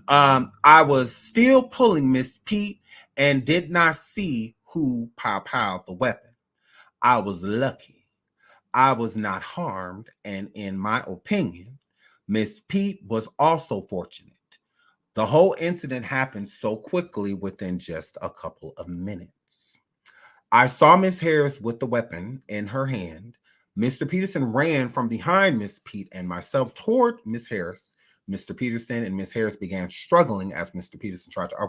I was still pulling Miss Pete and did not see who piled the weapon. I was lucky. I was not harmed, and in my opinion, Miss Pete was also fortunate. The whole incident happened so quickly within just a couple of minutes. I saw Miss Harris with the weapon in her hand. Mr. Peterson ran from behind Miss Pete and myself toward Miss Harris. Mr. Peterson and Miss Harris began struggling as Mr. Peterson tried to. I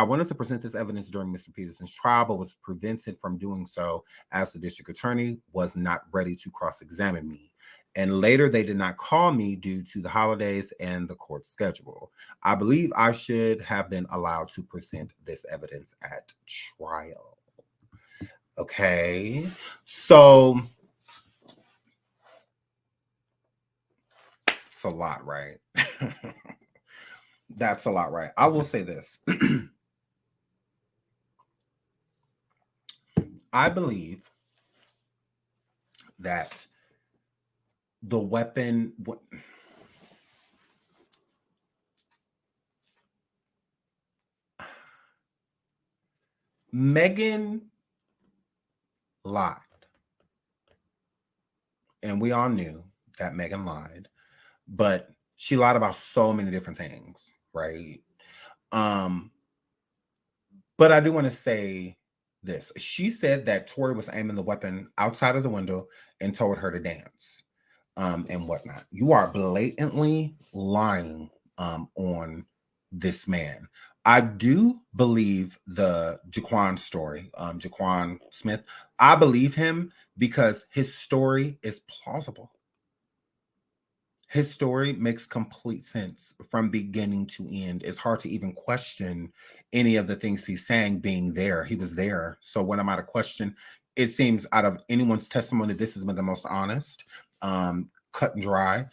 wanted to present this evidence during Mr. Peterson's trial, but was prevented from doing so as the district attorney was not ready to cross-examine me. And later, they did not call me due to the holidays and the court schedule. I believe I should have been allowed to present this evidence at trial. Okay, so it's a lot, right? That's a lot, right? I will say this. I believe that the weapon... Megan lied. And we all knew that Megan lied, but she lied about so many different things, right? But I do want to say this. She said that Tory was aiming the weapon outside of the window and told her to dance and whatnot. You are blatantly lying on this man. I do believe the Jaquan story, Jaquan Smith. I believe him because his story is plausible. His story makes complete sense from beginning to end. It's hard to even question any of the things he's saying being there. He was there. So what am I to question? It seems out of anyone's testimony, this has been the most honest, cut and dry.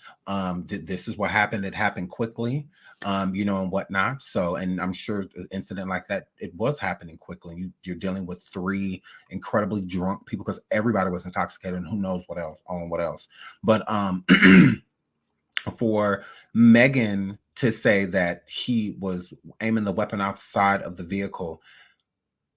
This is what happened. It happened quickly, and whatnot. So, and I'm sure an incident like that, it was happening quickly. You're dealing with 3 incredibly drunk people because everybody was intoxicated and who knows what else. But for Megan to say that he was aiming the weapon outside of the vehicle,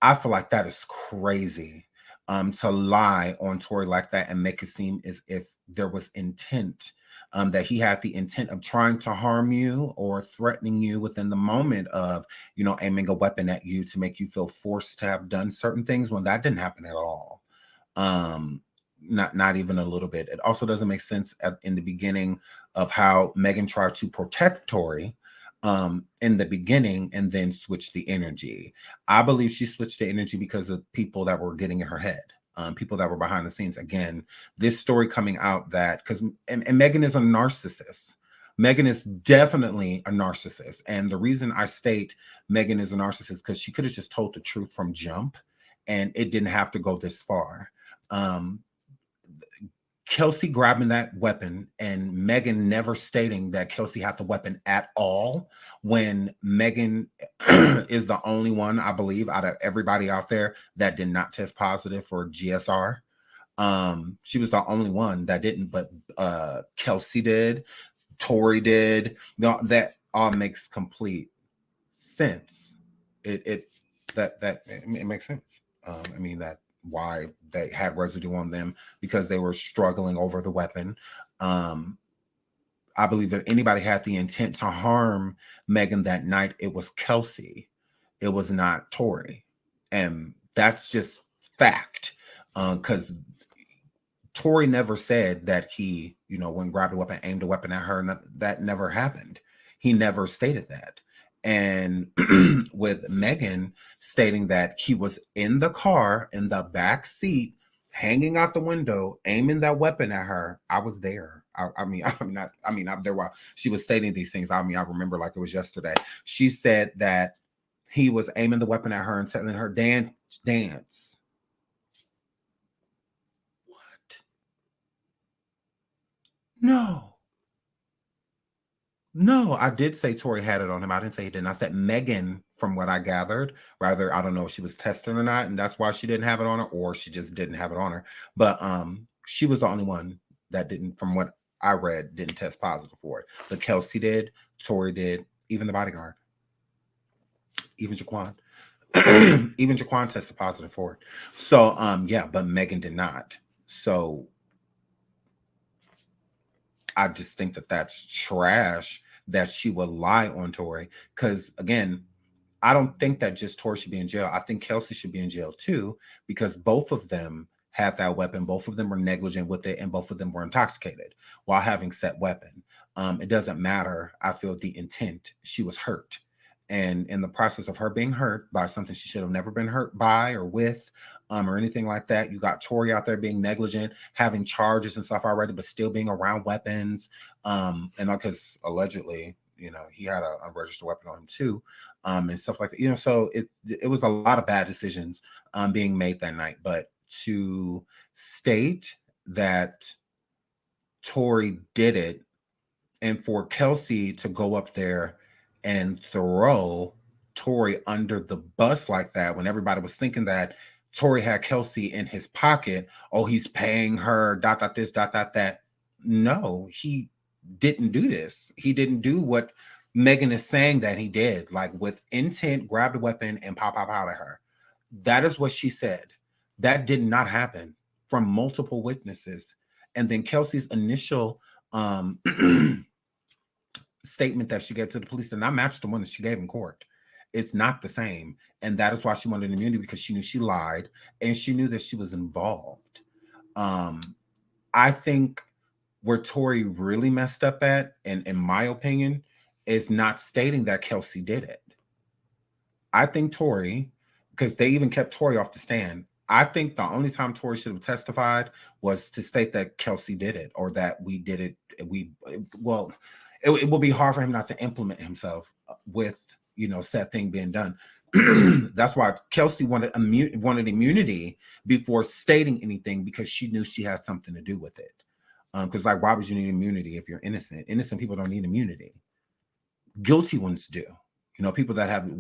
I feel like that is crazy. To lie on Tory like that and make it seem as if there was intent, that he had the intent of trying to harm you or threatening you within the moment of, aiming a weapon at you to make you feel forced to have done certain things when that didn't happen at all. Not even a little bit. It also doesn't make sense in the beginning of how Megan tried to protect Tory in the beginning and then switch the energy. I believe she switched the energy because of people that were getting in her head, people that were behind the scenes. Again, this story coming out that because Megan is a narcissist. Megan is definitely a narcissist. And the reason I state Megan is a narcissist because she could have just told the truth from jump and it didn't have to go this far. Kelsey grabbing that weapon and Megan never stating that Kelsey had the weapon at all when Megan is the only one, I believe, out of everybody out there that did not test positive for GSR. She was the only one that didn't, but Kelsey did, Tory did. That all makes complete sense. It makes sense. That why they had residue on them because they were struggling over the weapon. I I believe if anybody had the intent to harm Megan that night, it was Kelsey. It was not Tory. And that's just fact. Because Tory never said that he, went and grabbed a weapon, aimed a weapon at her. That never happened. He never stated that. And with Megan stating that he was in the car, in the back seat, hanging out the window, aiming that weapon at her, I was there. I'm there while she was stating these things. I remember like it was yesterday. She said that he was aiming the weapon at her and telling her, dance. What? No, I did say Tory had it on him. I didn't say he didn't. I said Megan, from what I gathered. Rather, I don't know if she was testing or not, and that's why she didn't have it on her, or she just didn't have it on her. But she was the only one that didn't, from what I read, didn't test positive for it. But Kelsey did, Tory did, even the bodyguard, even Jaquan. Even Jaquan tested positive for it. So yeah, but Megan did not. So I just think that that's trash that she would lie on Tory. Because again, I don't think that just Tory should be in jail. I think Kelsey should be in jail too, because both of them had that weapon. Both of them were negligent with it, and both of them were intoxicated while having said weapon. It doesn't matter. I feel the intent. She was hurt. And in the process of her being hurt by something she should have never been hurt by or with, or anything like that, you got Tory out there being negligent, having charges and stuff already, but still being around weapons. And because allegedly, he had a unregistered weapon on him too, and stuff like that. So it was a lot of bad decisions being made that night. But to state that Tory did it, and for Kelsey to go up there and throw Tory under the bus like that, when everybody was thinking that Tory had Kelsey in his pocket, oh, he's paying her, this, that. No, he didn't do this. He didn't do what Megan is saying that he did, like with intent, grabbed a weapon and pop out at her. That is what she said. That did not happen from multiple witnesses. And then Kelsey's initial statement that she gave to the police did not match the one that she gave in court. It's not the same. And that is why she wanted immunity, because she knew she lied and she knew that she was involved. I think where Tory really messed up at, and in my opinion, is not stating that Kelsey did it. I think Tory, because they even kept Tory off the stand, I think the only time Tory should have testified was to state that Kelsey did it, or that we did it. It will be hard for him not to implement himself with, said thing being done. That's why Kelsey wanted immunity before stating anything, because she knew she had something to do with it. Because why would you need immunity if you're innocent? Innocent people don't need immunity. Guilty ones do. People that have,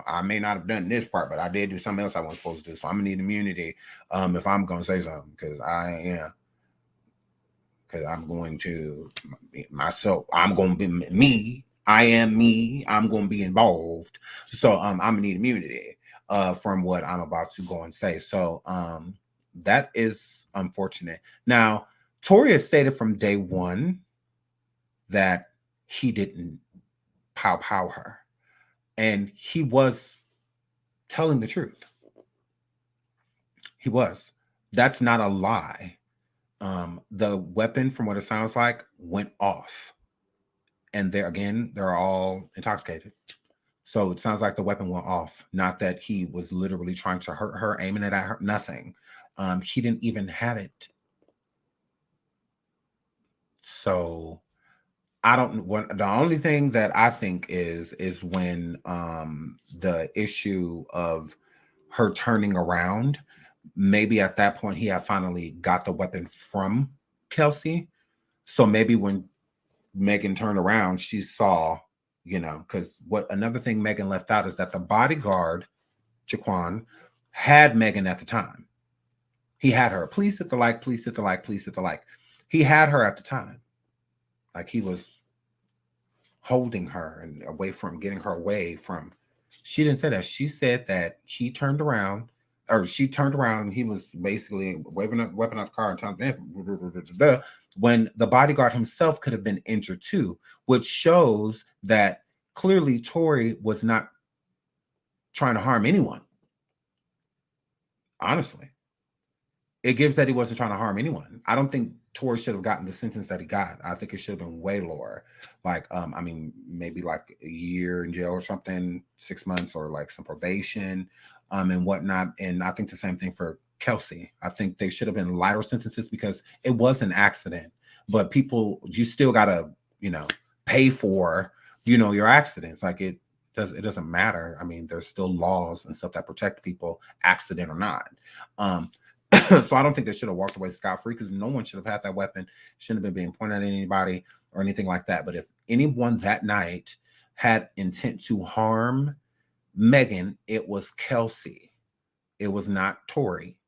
I may not have done this part, but I did do something else I wasn't supposed to do. So I'm gonna need immunity if I'm gonna say something, because I'm going to myself. I'm going to be me. I am me. I'm going to be involved. So I'm going to need immunity from what I'm about to go and say. So that is unfortunate. Now, Tory has stated from day one that he didn't pow her. And he was telling the truth. He was. That's not a lie. The weapon, from what it sounds like, went off. And they're all intoxicated. So it sounds like the weapon went off. Not that he was literally trying to hurt her, aiming it at her, nothing. He didn't even have it. So the only thing that I think is when the issue of her turning around, maybe at that point he had finally got the weapon from Kelsey. So maybe when Megan turned around, she saw, because another thing Megan left out is that the bodyguard, Jaquan, had Megan at the time. He had her. Please hit the like, please hit the like, please hit the like. He had her at the time. Like he was holding her and getting her away from. She didn't say that. She said that he turned around, or she turned around and he was basically waving up the weapon out the car and telling them, when the bodyguard himself could have been injured too, which shows that clearly Tory was not trying to harm anyone. Honestly, it gives that he wasn't trying to harm anyone. I don't think Tory should have gotten the sentence that he got. I think it should have been way lower. Like, I mean, maybe like a year in jail or something, 6 months, or like some probation, and whatnot. And I think the same thing for Kelsey. I think they should have been lighter sentences because it was an accident. But people, you still gotta, pay for, your accidents. Like it doesn't matter. I mean, there's still laws and stuff that protect people, accident or not. So I don't think they should have walked away scot-free because no one should have had that weapon. Shouldn't have been being pointed at anybody or anything like that. But if anyone that night had intent to harm Megan, it was Kelsey. It was not Tory.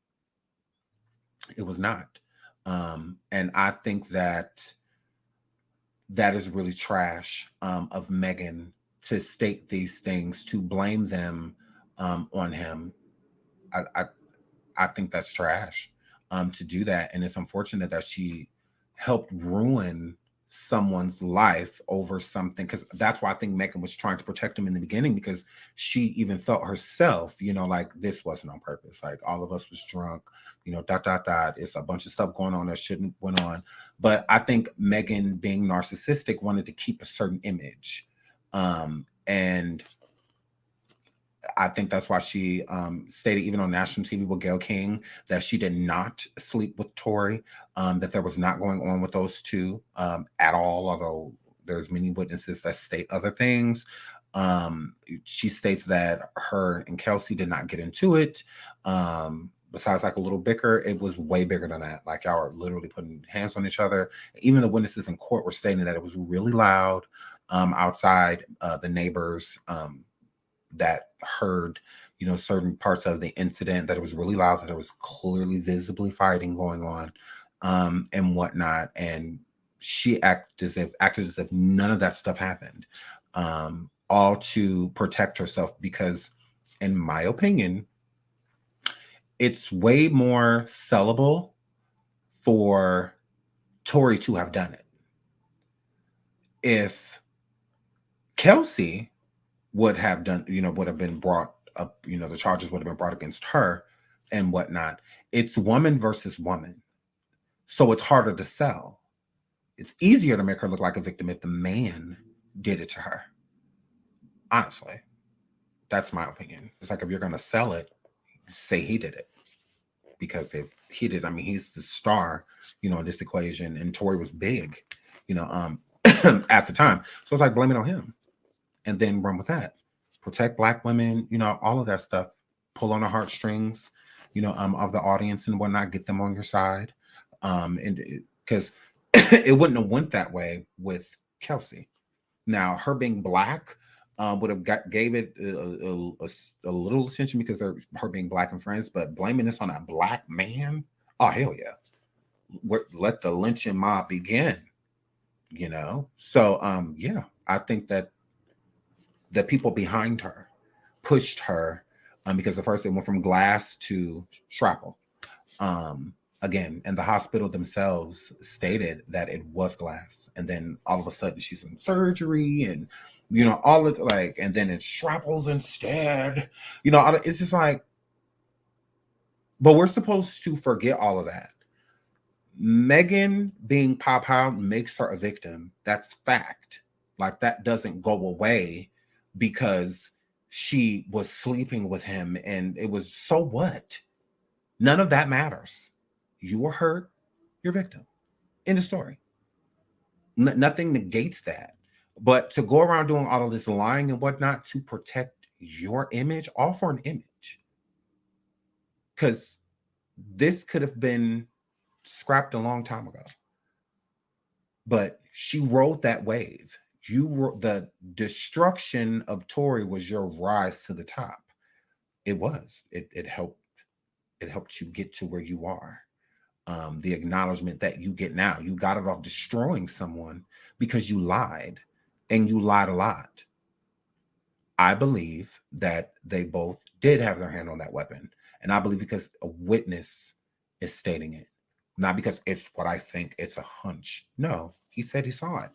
It was not. And I think that is really trash of Megan to state these things, to blame them on him. I think that's trash to do that. And it's unfortunate that she helped ruin someone's life over something, because that's why I think Megan was trying to protect him in the beginning, because she even felt herself, like this wasn't on purpose. Like all of us was drunk, ... It's a bunch of stuff going on that shouldn't went on. But I think Megan, being narcissistic, wanted to keep a certain image. And I think that's why she stated, even on national TV with Gayle King, that she did not sleep with Tory, that there was not going on with those two at all, although there's many witnesses that state other things. She states that her and Kelsey did not get into it. Besides like a little bicker, it was way bigger than that. Like y'all were literally putting hands on each other. Even the witnesses in court were stating that it was really loud outside. The neighbors that heard, certain parts of the incident, that it was really loud, that there was clearly visibly fighting going on and whatnot. And she acted as if none of that stuff happened, all to protect herself, because in my opinion, it's way more sellable for Tory to have done it. If Kelsey would have done, would have been brought up, the charges would have been brought against her and whatnot. It's woman versus woman. So it's harder to sell. It's easier to make her look like a victim if the man did it to her. Honestly, that's my opinion. It's like, if you're going to sell it, say he did it. Because if he did, I mean, he's the star, in this equation, and Tory was big, at the time. So it's like, blame it on him. And then run with that. Protect Black women, all of that stuff. Pull on the heartstrings, of the audience and whatnot. Get them on your side. And because it wouldn't have went that way with Kelsey. Now, her being Black would have gave it a little attention because of her being Black and friends. But blaming this on a Black man, oh hell yeah! Let the lynching mob begin. So yeah, I think that the people behind her pushed her because at first it went from glass to shrapnel. Again, and the hospital themselves stated that it was glass, and then all of a sudden she's in surgery, and all of like, and then it's shrapnels instead. It's just like, but we're supposed to forget all of that. Megan being pop out makes her a victim. That's fact. Like, that doesn't go away because she was sleeping with him and it was, so what? None of that matters. You were hurt, you're a victim. End of story. Nothing negates that. But to go around doing all of this lying and whatnot to protect your image, all for an image. Because this could have been scrapped a long time ago. But she rode that wave. The destruction of Tory was your rise to the top. It was. It helped you get to where you are. The acknowledgement that you get now. You got it off destroying someone because you lied, and you lied a lot. I believe that they both did have their hand on that weapon. And I believe because a witness is stating it. Not because it's what I think, it's a hunch. No, he said he saw it.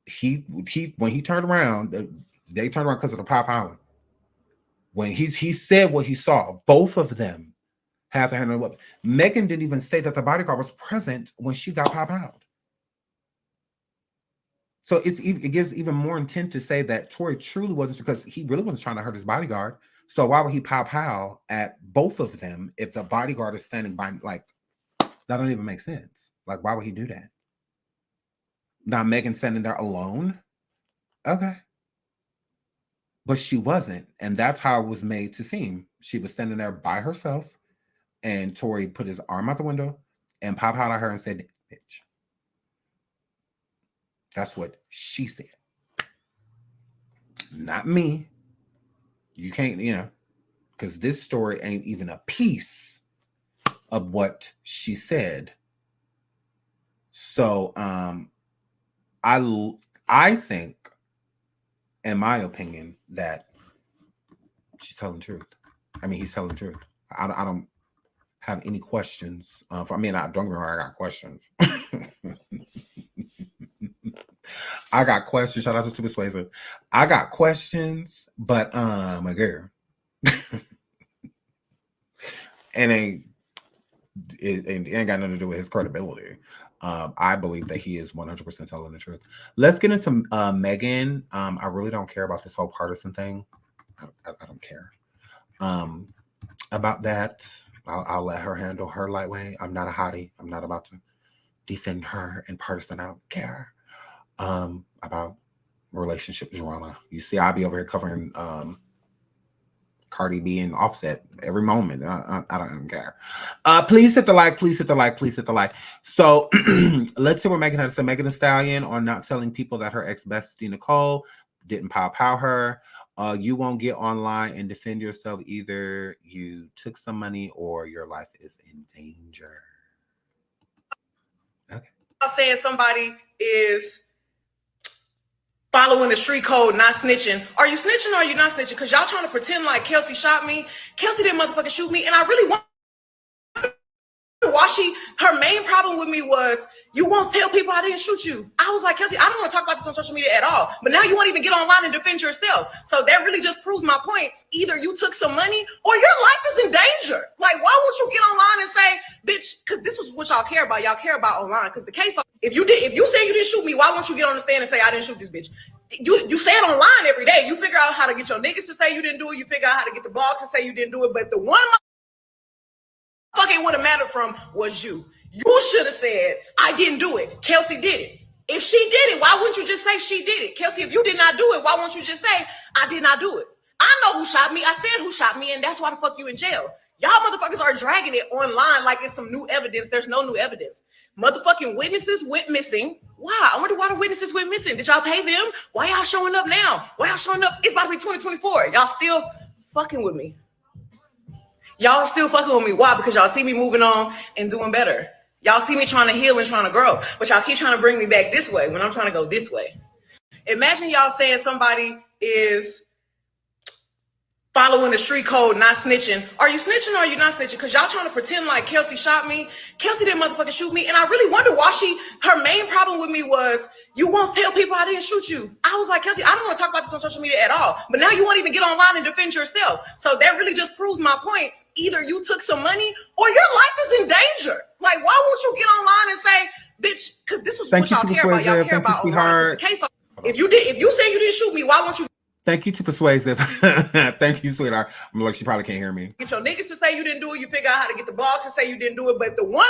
He when he turned around, they turned around because of the pow pow. When he said what he saw, both of them have their hand on the weapon. Megan didn't even say that the bodyguard was present when she got pow powed. So it gives even more intent to say that Tory truly wasn't, because he really wasn't trying to hurt his bodyguard. So why would he pow pow at both of them if the bodyguard is standing by? Like, that don't even make sense. Like, why would he do that? Now Megan standing there alone? Okay. But she wasn't. And that's how it was made to seem. She was standing there by herself, and Tory put his arm out the window and pow powed at her and said, bitch. That's what she said. Not me. You can't, because this story ain't even a piece of what she said. So I think, in my opinion, that she's telling the truth. I mean, he's telling the truth. I don't have any questions. Don't get me wrong, I got questions. I got questions. Shout out to EXP0SES. I got questions, but my girl, it ain't got nothing to do with his credibility. I believe that he is 100% telling the truth. Let's get into Megan. I really don't care about this whole Pardison thing. I don't care about that. I'll let her handle her lightweight. I'm not a hottie. I'm not about to defend her and Pardison. I don't care about relationship drama. You see, I'll be over here covering Cardi B and Offset every moment. I don't care. Please hit the like. Please hit the like. Please hit the like. So let's see what Megan had to say. Megan Thee Stallion on not telling people that her ex-bestie Nicole didn't pow her. You won't get online and defend yourself either. You took some money or your life is in danger. Okay. I'm saying somebody is following the street code, not snitching. Are you snitching or are you not snitching? Because y'all trying to pretend like Kelsey shot me. Kelsey didn't motherfucking shoot me. And I really want why her main problem with me was, you won't tell people I didn't shoot you. I was like, Kelsey, I don't want to talk about this on social media at all. But now you won't even get online and defend yourself. So that really just proves my points. Either you took some money or your life is in danger. Like, why won't you get online and say, bitch, because this is what y'all care about. Y'all care about online. Because the case, if you say you didn't shoot me, why won't you get on the stand and say I didn't shoot this bitch? You say it online every day. You figure out how to get your niggas to say you didn't do it. You figure out how to get the blogs to say you didn't do it. But the one fucking would have mattered from was you. You should have said, I didn't do it. Kelsey did it. If she did it, why wouldn't you just say she did it? Kelsey, if you did not do it, why won't you just say, I did not do it? I know who shot me. I said who shot me, and that's why the fuck you in jail. Y'all motherfuckers are dragging it online like it's some new evidence. There's no new evidence. Motherfucking witnesses went missing. Why? I wonder why the witnesses went missing. Did y'all pay them? Why y'all showing up now? Why y'all showing up? It's about to be 2024. Y'all still fucking with me. Y'all still fucking with me. Why? Because y'all see me moving on and doing better. Y'all see me trying to heal and trying to grow. But y'all keep trying to bring me back this way when I'm trying to go this way. Imagine y'all saying somebody is following the street code, not snitching. Are you snitching or are you not snitching? Because y'all trying to pretend like Kelsey shot me. Kelsey didn't motherfucking shoot me. And I really wonder why her main problem with me was, you won't tell people I didn't shoot you. I was like, Kelsey, I don't want to talk about this on social media at all. But now you won't even get online and defend yourself. So that really just proves my points. Either you took some money or your life is in danger. Like, why won't you get online and say, bitch, because this is what y'all care about. Y'all care about online. If you say you didn't shoot me, why won't you? Thank you to EXP0SES. Thank you, sweetheart. I'm like, she probably can't hear me. Get your niggas to say you didn't do it. You figure out how to get the blogs to say you didn't do it. But the one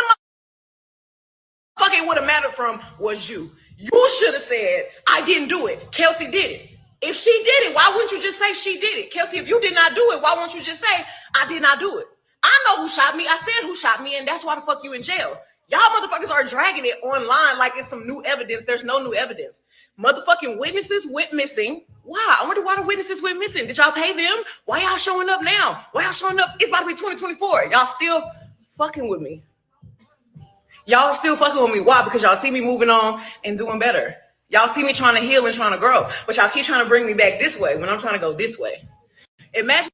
fucking would have mattered from was you. You should have said, I didn't do it. Kelsey did it. If she did it, why wouldn't you just say she did it? Kelsey, if you did not do it, why won't you just say, I did not do it? I know who shot me. I said who shot me, and that's why the fuck you in jail. Y'all motherfuckers are dragging it online like it's some new evidence. There's no new evidence. Motherfucking witnesses went missing. Why? I wonder why the witnesses went missing. Did y'all pay them? Why y'all showing up now? Why y'all showing up? It's about to be 2024. Y'all still fucking with me. Y'all still fucking with me. Why? Because y'all see me moving on and doing better. Y'all see me trying to heal and trying to grow. But y'all keep trying to bring me back this way when I'm trying to go this way. Imagine.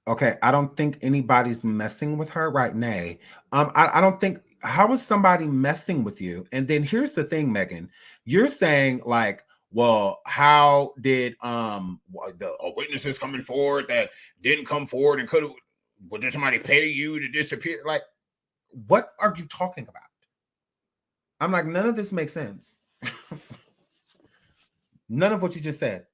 Okay, I don't think anybody's messing with her right now. I don't think, how is somebody messing with you? And then here's the thing, Megan, you're saying like, well, how did the witnesses coming forward that didn't come forward and could have, well, did somebody pay you to disappear? Like, what are you talking about? I'm like, none of this makes sense. None of what you just said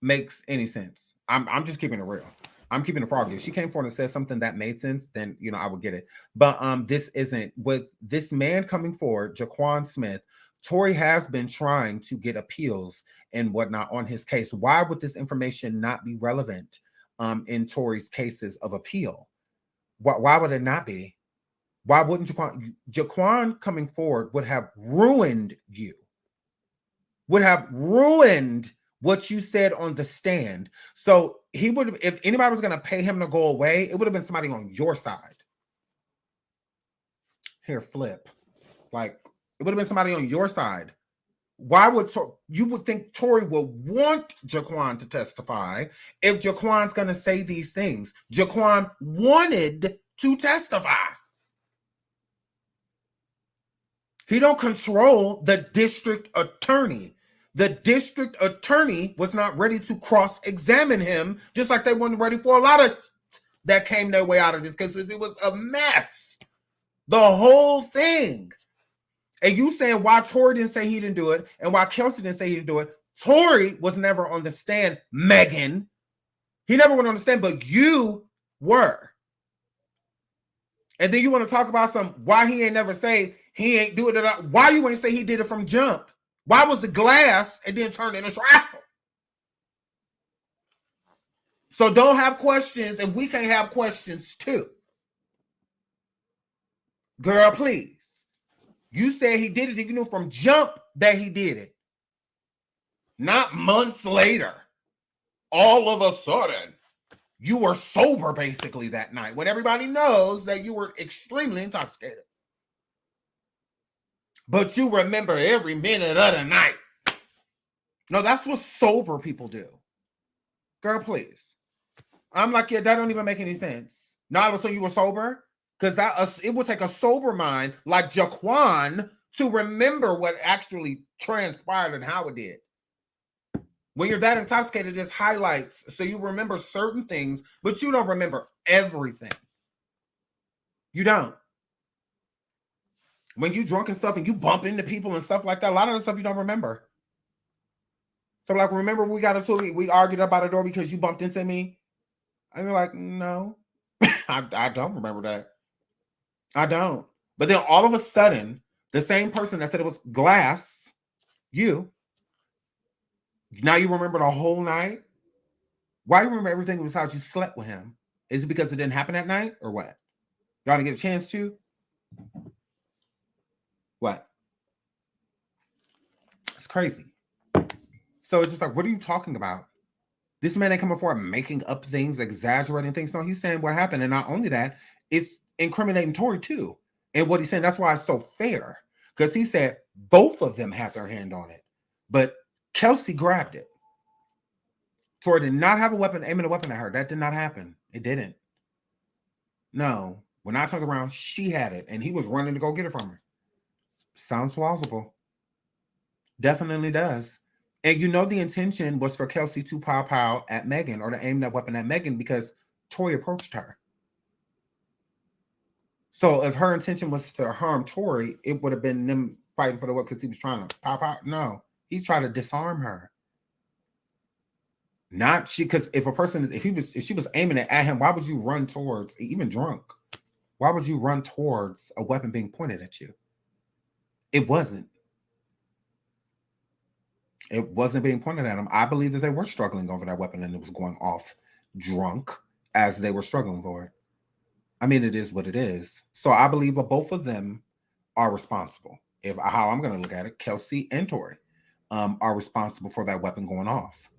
makes any sense. I'm just keeping it real. I'm keeping it froggy. If she came forward and said something that made sense, then I would get it. But this isn't. With this man coming forward, Jaquan Smith, Tory has been trying to get appeals and whatnot on his case. Why would this information not be relevant in Tory's cases of appeal? Why would it not be? Why wouldn't Jaquan coming forward would have ruined you? Would have ruined what you said on the stand. So he would have, if anybody was going to pay him to go away, it would have been somebody on your side. Here, flip. Like, it would have been somebody on your side. Why would you would think Tory would want Jaquan to testify if Jaquan's going to say these things? Jaquan wanted to testify. He don't control the district attorney. The district attorney was not ready to cross-examine him, just like they weren't ready for a lot of that came their way out of this because it was a mess. The whole thing. And you saying why Tory didn't say he didn't do it and why Kelsey didn't say he didn't do it. Tory was never on the stand, Megan. He never went on the stand, but you were. And then you want to talk about why he ain't never say he ain't do it at all. Why you ain't say he did it from jump? Why was the glass and then turned into shrapnel? So don't have questions, and we can't have questions too. Girl, please. You said he did it. You knew from jump that he did it. Not months later. All of a sudden, you were sober basically that night when everybody knows that you were extremely intoxicated. But you remember every minute of the night. No, that's what sober people do. Girl, please. I'm like, yeah, that don't even make any sense. Now all of a sudden you were sober? Because it would take a sober mind like Jaquan to remember what actually transpired and how it did. When you're that intoxicated, it just highlights. So you remember certain things, but you don't remember everything. You don't. When you drunk and stuff and you bump into people and stuff like that, a lot of the stuff you don't remember. So like, remember we got into we argued up by the door because you bumped into me? And you're like, no, I don't remember that. I don't. But then all of a sudden, the same person that said it was glass, now you remember the whole night? Why you remember everything besides you slept with him? Is it because it didn't happen that night or what? Y'all didn't get a chance to? What? It's crazy. So it's just like, what are you talking about? This man ain't coming forward making up things, exaggerating things. No, he's saying what happened. And not only that, it's incriminating Tory too. And what he's saying, that's why it's so fair. Because he said both of them had their hand on it. But Kelsey grabbed it. Tory did not have a weapon, aiming a weapon at her. That did not happen. It didn't. No. When I turned around, she had it. And he was running to go get it from her. Sounds plausible. Definitely does. And you know the intention was for Kelsey to pow at Megan or to aim that weapon at Megan because Tory approached her. So if her intention was to harm Tory, it would have been them fighting for the weapon because he was trying to pow. No, he tried to disarm her. Not she, because if she was aiming it at him, why would you run towards, even drunk? Why would you run towards a weapon being pointed at you? It wasn't. It wasn't being pointed at him. I believe that they were struggling over that weapon and it was going off drunk as they were struggling for it. I mean, it is what it is. So I believe that both of them are responsible. How I'm going to look at it, Kelsey and Tory are responsible for that weapon going off.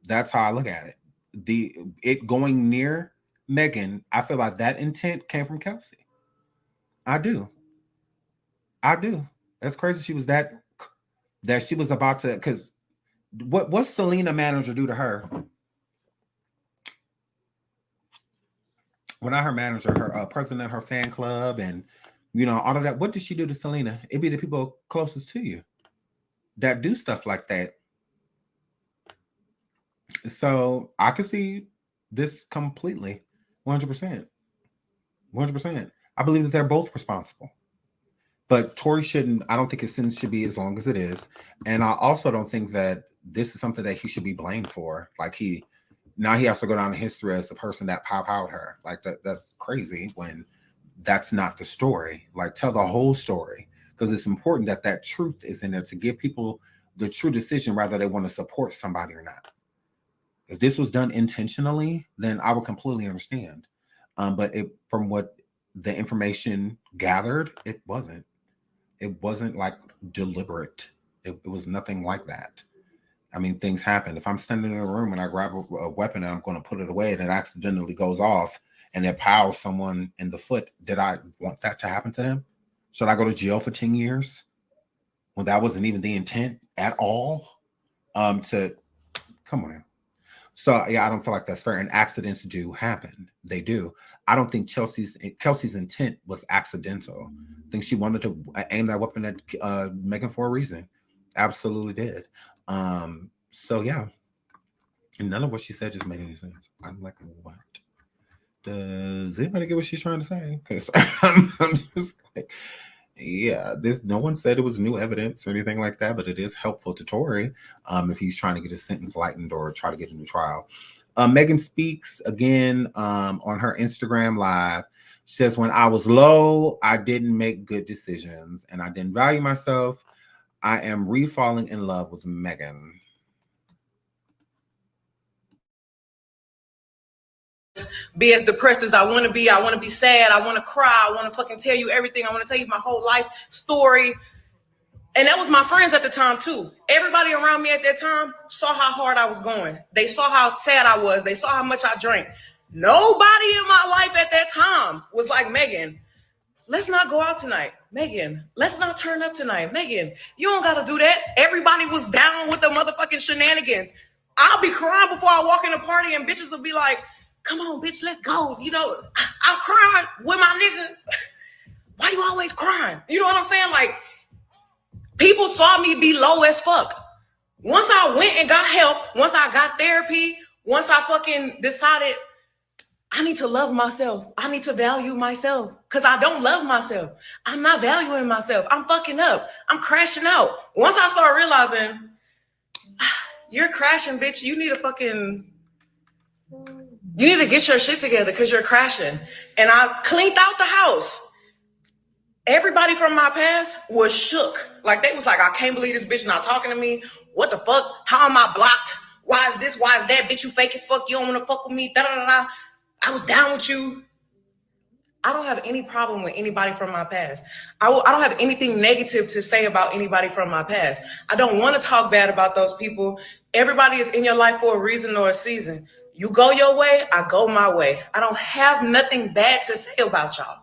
That's how I look at it. It going near Megan, I feel like that intent came from Kelsey. I do. That's crazy. She was that she was about to, because what's Selena manager do to her? When I her manager, her president, her fan club, and all of that. What did she do to Selena? It'd be the people closest to you that do stuff like that. So I could see this completely, 100%. 100%. I believe that they're both responsible. But Tory shouldn't, I don't think his sentence should be as long as it is. And I also don't think that this is something that he should be blamed for. Like now he has to go down in history as the person that out her. Like that's crazy when that's not the story. Like tell the whole story, because it's important that that truth is in there to give people the true decision whether they want to support somebody or not. If this was done intentionally, then I would completely understand. But from what the information gathered, it wasn't. It wasn't like deliberate. It was nothing like that. I mean, things happen. If I'm standing in a room and I grab a weapon and I'm going to put it away and it accidentally goes off and it powers someone in the foot, did I want that to happen to them? Should I go to jail for 10 years when that wasn't even the intent at all? Come on now. So yeah, I don't feel like that's fair. And accidents do happen. They do. I don't think Kelsey's intent was accidental. I think she wanted to aim that weapon at Megan for a reason. Absolutely did. So yeah. And none of what she said just made any sense. I'm like, what? Does anybody get what she's trying to say? Because I'm just like, yeah, no one said it was new evidence or anything like that, but it is helpful to Tory if he's trying to get his sentence lightened or try to get a new trial. Megan speaks again on her Instagram live. She says, when I was low, I didn't make good decisions and I didn't value myself. I am re-falling in love with Megan. Be as depressed as I want to be. I want to be sad. I want to cry. I want to fucking tell you everything. I want to tell you my whole life story. And that was my friends at the time too. Everybody around me at that time saw how hard I was going. They saw how sad I was. They saw how much I drank. Nobody in my life at that time was like, Megan, let's not go out tonight. Megan, let's not turn up tonight. Megan, you don't got to do that. Everybody was down with the motherfucking shenanigans. I'll be crying before I walk in a party and bitches will be like, come on, bitch, let's go. I'm crying with my nigga. Why you always crying? You know what I'm saying? Like, people saw me be low as fuck. Once I went and got help, once I got therapy, once I fucking decided I need to love myself. I need to value myself because I don't love myself. I'm not valuing myself. I'm fucking up. I'm crashing out. Once I start realizing you're crashing, bitch, you need to get your shit together because you're crashing. And I cleaned out the house. Everybody from my past was shook. Like, they was like, I can't believe this bitch not talking to me. What the fuck? How am I blocked? Why is this? Why is that? Bitch, you fake as fuck. You don't want to fuck with me. Da, da, da, da. I was down with you. I don't have any problem with anybody from my past. I don't have anything negative to say about anybody from my past. I don't want to talk bad about those people. Everybody is in your life for a reason or a season. You go your way, I go my way. I don't have nothing bad to say about y'all.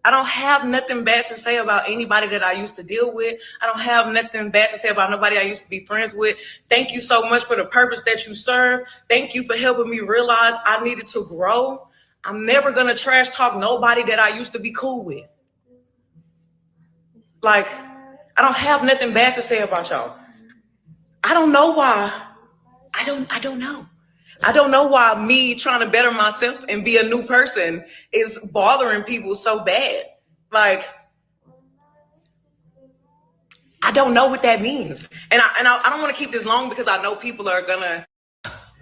I don't have nothing bad to say about anybody that I used to deal with. I don't have nothing bad to say about nobody I used to be friends with. Thank you so much for the purpose that you serve. Thank you for helping me realize I needed to grow. I'm never going to trash talk nobody that I used to be cool with. Like, I don't have nothing bad to say about y'all. I don't know why. I don't know. I don't know why me trying to better myself and be a new person is bothering people so bad. Like, I don't know what that means. And I don't want to keep this long because I know people are gonna,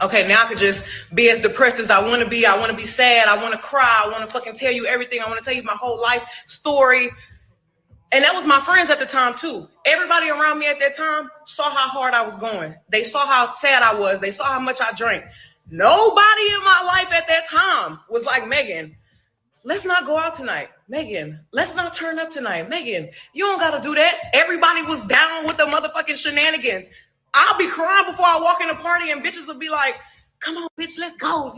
okay, now I could just be as depressed as I want to be. I want to be sad. I want to cry. I want to fucking tell you everything. I want to tell you my whole life story. And that was my friends at the time too. Everybody around me at that time saw how hard I was going. They saw how sad I was. They saw how much I drank. Nobody in my life at that time was like, Megan, let's not go out tonight. Megan, let's not turn up tonight. Megan, you don't got to do that. Everybody was down with the motherfucking shenanigans. I'll be crying before I walk in a party and bitches will be like, come on, bitch, let's go.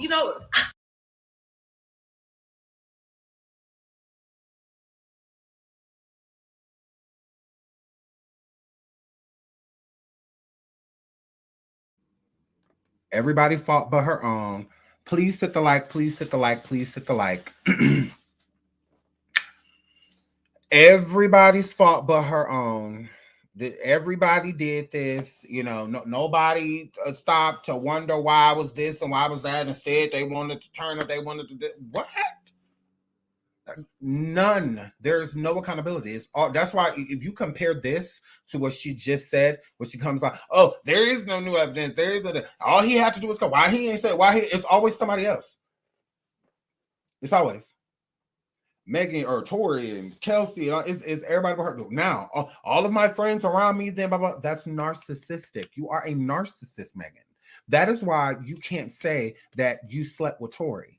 Everybody fought but her own. Please hit the like, please hit the like, please hit the like. Everybody's fault but her own. Everybody did this, you know. Nobody stopped to wonder why was this and why was that. Instead, they wanted to turn it. They wanted to do what? None. There's no accountability. It's all. That's why if you compare this to what she just said, when she comes like, oh, there is no new evidence. There is all he had to do was go. Why he ain't say why he? It's always somebody else. It's always Megan or Tory and Kelsey. It's everybody but her. Now, all of my friends around me, then blah, blah, that's narcissistic. You are a narcissist, Megan. That is why you can't say that you slept with Tory.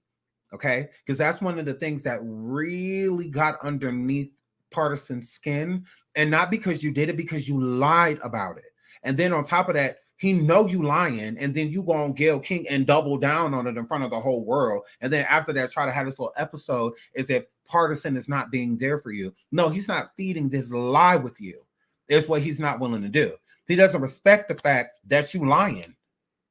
Okay, because that's one of the things that really got underneath Pardison's skin, and not because you did it, because you lied about it. And then on top of that, he know you lying, and then you go on Gayle King and double down on it in front of the whole world. And then after that, try to have this little episode as if Pardison is not being there for you. No, he's not feeding this lie with you. It's what he's not willing to do. He doesn't respect the fact that you lying.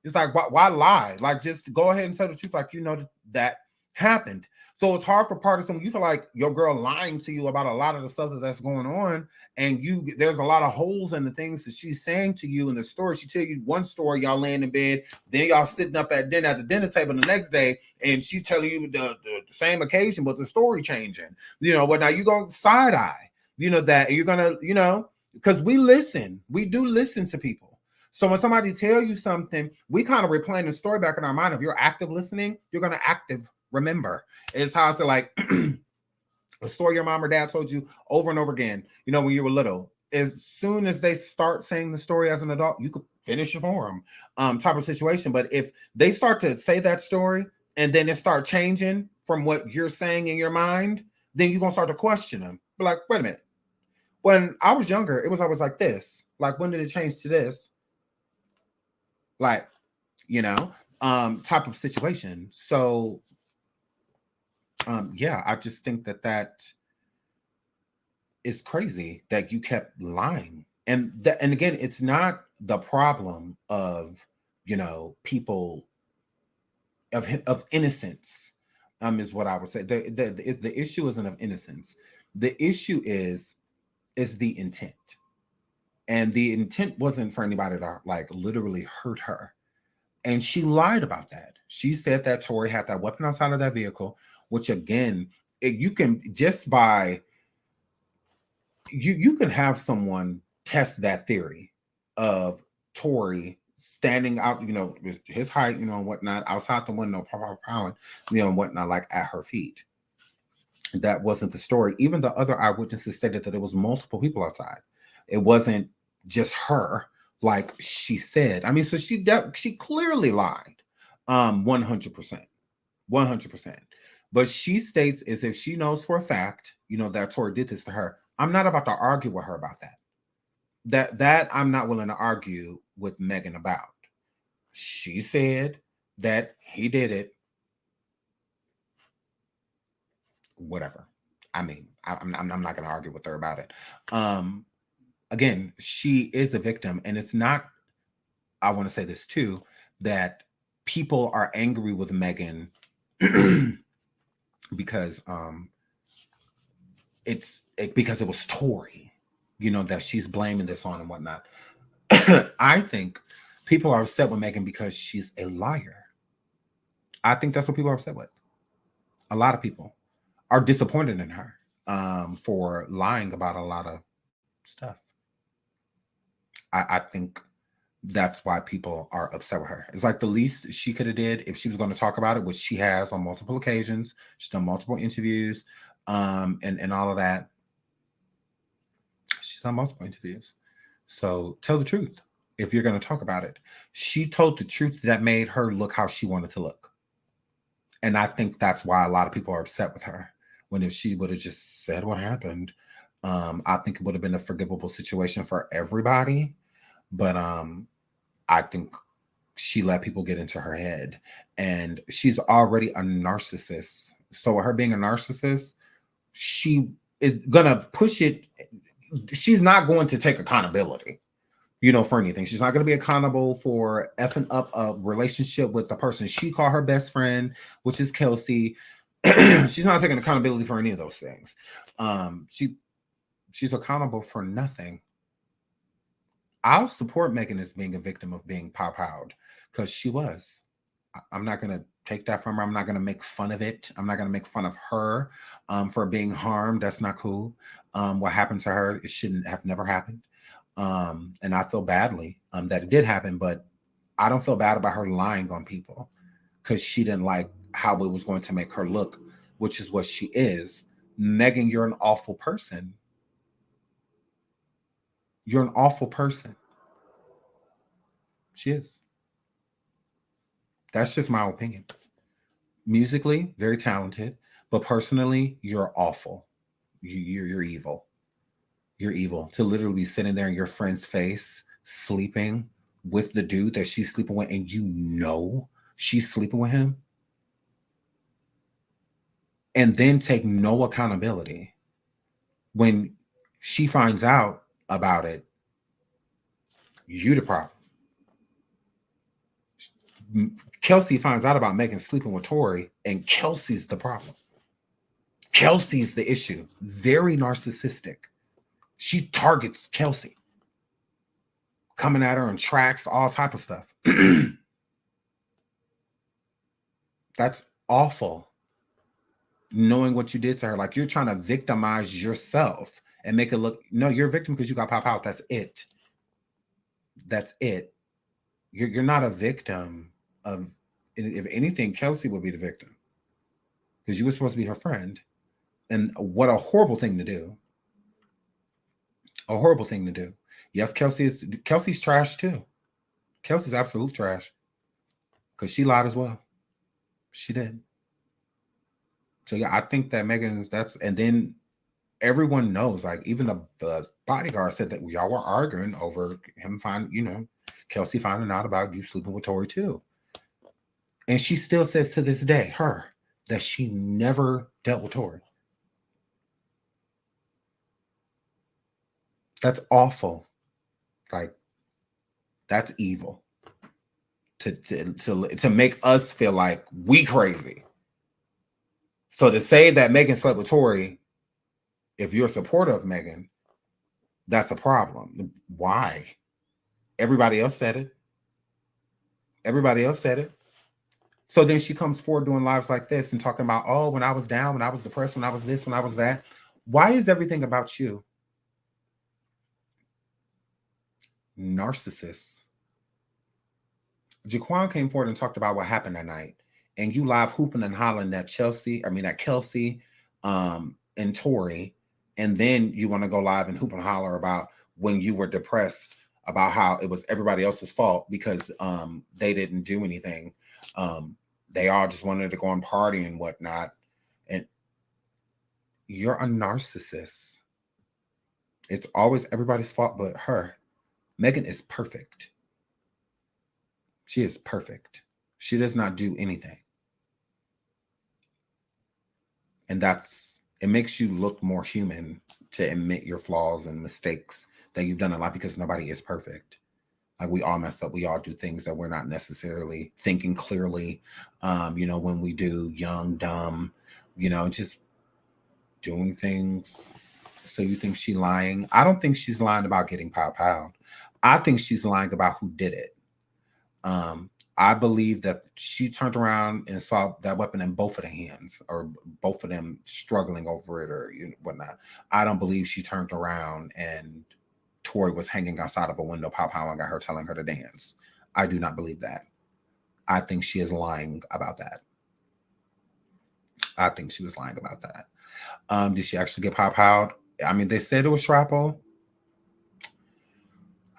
It's like, why lie? Like, just go ahead and tell the truth, like you know that happened. So it's hard for Pardison when you feel like your girl lying to you about a lot of the stuff that's going on, and there's a lot of holes in the things that she's saying to you in the story. She tell you one story, y'all laying in bed, then y'all sitting up at the dinner table the next day, and she telling you the same occasion, but the story changing. You know, but now you gonna side eye, you know, that you're gonna, you know, because we do listen to people. So when somebody tell you something, we kind of replaying the story back in our mind. If you're active listening, you're gonna active remember. It's how it's like a story your mom or dad told you over and over again, you know, when you were little. As soon as they start saying the story as an adult, you could finish it for them, type of situation. But if they start to say that story and then it start changing from what you're saying in your mind, then you're gonna start to question them. But like, wait a minute. When I was younger, it was always like this. Like, when did it change to this? Like, you know, type of situation. So yeah, I just think that is crazy that you kept lying. And again, it's not the problem of, you know, people of innocence, is what I would say. The issue isn't of innocence. The issue is the intent. And the intent wasn't for anybody to like literally hurt her. And she lied about that. She said that Tory had that weapon outside of that vehicle, which again, you can just by you can have someone test that theory of Tory standing out, you know, with his height, you know, and whatnot, outside the window, you know, and whatnot, like at her feet. That wasn't the story. Even the other eyewitnesses stated that it was multiple people outside. It wasn't just her, like she said. I mean, so she clearly lied, 100%. But she states as if she knows for a fact, you know, that Tory did this to her. I'm not about to argue with her about that. That I'm not willing to argue with Megan about. She said that he did it. Whatever. I mean, I'm not going to argue with her about it. Again, she is a victim, and it's not. I want to say this too, that people are angry with Megan because because it was Tory, you know, that she's blaming this on and whatnot. I think people are upset with Megan because she's a liar. I think that's what people are upset with. A lot of people are disappointed in her for lying about a lot of stuff. I think that's why people are upset with her. It's like the least she could have did if she was going to talk about it, which she has on multiple occasions. She's done multiple interviews and all of that. She's done multiple interviews. So tell the truth if you're going to talk about it. She told the truth that made her look how she wanted to look. And I think that's why a lot of people are upset with her. When if she would have just said what happened, I think it would have been a forgivable situation for everybody. But I think she let people get into her head. And she's already a narcissist. So her being a narcissist, she is going to push it. She's not going to take accountability. for anything. She's not going to be accountable for effing up a relationship with the person she called her best friend, which is Kelsey. She's not taking accountability for any of those things. She's accountable for nothing. I'll support Megan as being a victim of being pop-out because she was. I'm not going to take that from her. I'm not going to make fun of it. I'm not going to make fun of her for being harmed. That's not cool. What happened to her, it shouldn't have never happened. And I feel badly that it did happen, but I don't feel bad about her lying on people because she didn't like how it was going to make her look, which is what she is. Megan, you're an awful person. You're an awful person. She is. That's just my opinion. Musically, very talented, but personally, you're awful. You're evil. You're evil. To literally be sitting there in your friend's face, sleeping with the dude that she's sleeping with, and you know she's sleeping with him, and then take no accountability. When she finds out about it, you the problem. Kelsey finds out about Megan sleeping with Tory, and Kelsey's the problem. Kelsey's the issue. Very narcissistic. She targets Kelsey, coming at her and tracks, all type of stuff. That's awful. Knowing what you did to her, like you're trying to victimize yourself and make it look, no, you're a victim because you got pop out. That's it. That's it. You're not a victim of, if anything, Kelsey would be the victim because you were supposed to be her friend. And what a horrible thing to do. A horrible thing to do. Yes, Kelsey's trash too. Kelsey's absolute trash because she lied as well. She did. So yeah, I think that Megan is and then everyone knows, like even the bodyguard said that y'all were arguing over him Kelsey finding out about you sleeping with Tory too. And she still says to this day, that she never dealt with Tory. That's awful. Like, that's evil. To make us feel like we crazy. So to say that Megan slept with Tory, if you're a supporter of Megan, that's a problem. Why? Everybody else said it. Everybody else said it. So then she comes forward doing lives like this and talking about, oh, when I was down, when I was depressed, when I was this, when I was that. Why is everything about you? Narcissists. Jaquan came forward and talked about what happened that night. And you live hooping and hollering at Kelsey, and Tory. And then you want to go live and hoop and holler about when you were depressed, about how it was everybody else's fault because they didn't do anything. They all just wanted to go and party and whatnot. And you're a narcissist. It's always everybody's fault but her. Megan is perfect. She is perfect. She does not do anything. And it makes you look more human to admit your flaws and mistakes that you've done in life because nobody is perfect. Like we all mess up. We all do things that we're not necessarily thinking clearly. When we do young, dumb, just doing things. So you think she's lying? I don't think she's lying about getting pow-powed. I think she's lying about who did it. I believe that she turned around and saw that weapon in both of their hands, or both of them struggling over it, or whatnot. I don't believe she turned around and Tory was hanging outside of a window, pow-powing at her, telling her to dance. I do not believe that. I think she is lying about that. I think she was lying about that. Did she actually get pow-powed? I mean, they said it was shrapnel.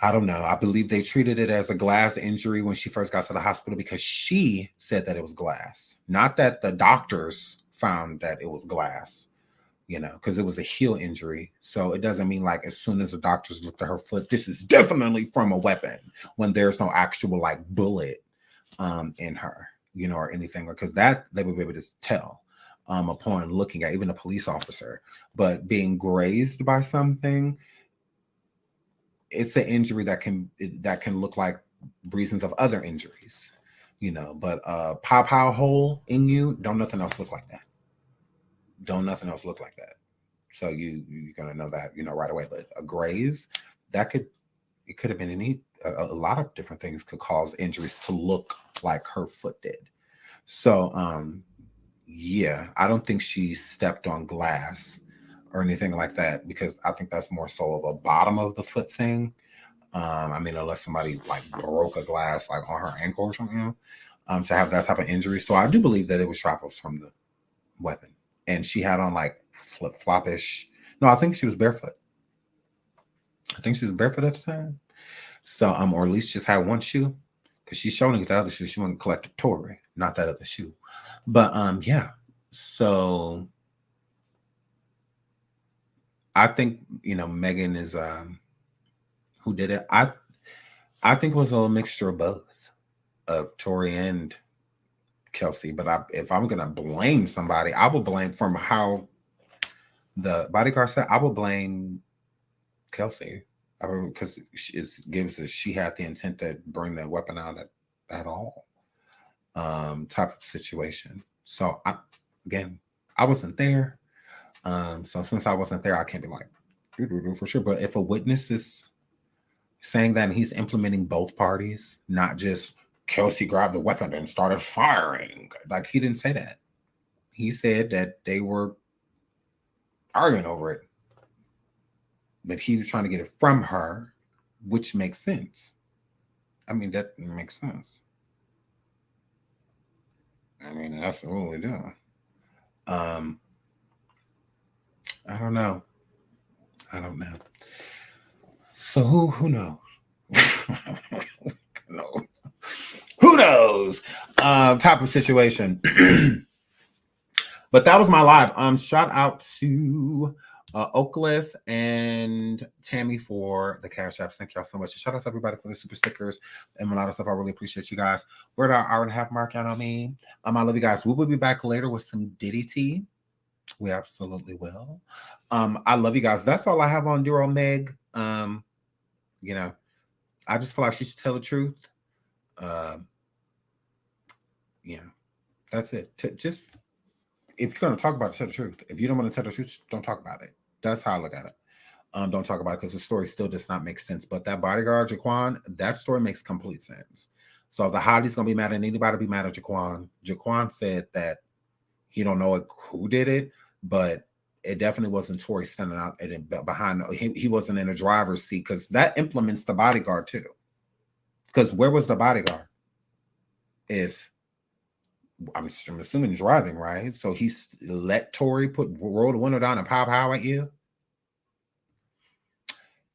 I don't know. I believe they treated it as a glass injury when she first got to the hospital because she said that it was glass. Not that the doctors found that it was glass, because it was a heel injury. So it doesn't mean like as soon as the doctors looked at her foot, this is definitely from a weapon when there's no actual like bullet in her, or anything, because that they would be able to tell upon looking at even a police officer. But being grazed by something, it's an injury that can look like reasons of other injuries, you know. But pow hole in you, don't nothing else look like that. Don't nothing else look like that. So you're gonna know that, you know, right away. But a graze, it could have been a lot of different things could cause injuries to look like her foot did. So yeah, I don't think she stepped on glass or anything like that, because I think that's more so of a bottom of the foot thing. I mean, unless somebody like broke a glass like on her ankle or something, to have that type of injury. So I do believe that it was shrapnels from the weapon. And she had on like flip-floppish. No, I think she was barefoot. I think she was barefoot at the time. So, or at least just had one shoe, because she's showing the other shoe. She wanted to collect a Tory, not that other shoe. But yeah. So I think, you know, Megan is who did it. I think it was a mixture of both, of Tory and Kelsey. But if I'm gonna blame somebody, I will blame, from how the bodyguard said, I will blame Kelsey, because it gives us, she had the intent to bring the weapon out at all, type of situation. So I wasn't there. So since I wasn't there, I can't be like for sure. But if a witness is saying that and he's implementing both parties, not just Kelsey grabbed the weapon and started firing, like, he didn't say that. He said that they were arguing over it, but he was trying to get it from her, which makes sense. I mean, that makes sense. I mean, absolutely do. I don't know. So who knows? Who knows? Type of situation. But that was my live. Shout out to Oakcliff and Tammy for the cash apps. Thank y'all so much. Shout out to everybody for the super stickers and a lot of stuff. I really appreciate you guys. We're at our hour and a half mark. Y'all know me. I love you guys. We will be back later with some Diddy tea. We absolutely will. I love you guys. That's all I have on Duro Meg. You know, I just feel like she should tell the truth. Yeah, that's it. Just, if you're going to talk about it, tell the truth. If you don't want to tell the truth, don't talk about it. That's how I look at it. Don't talk about it, because the story still does not make sense. But that bodyguard, Jaquan, that story makes complete sense. So if the hottie's going to be mad at anybody, be mad at Jaquan. Jaquan said that he don't know who did it, but it definitely wasn't Tory standing out behind. He wasn't in a driver's seat, because that implements the bodyguard too. Because where was the bodyguard? If I'm assuming driving, right? So he's let Tory roll the window down and pow at you.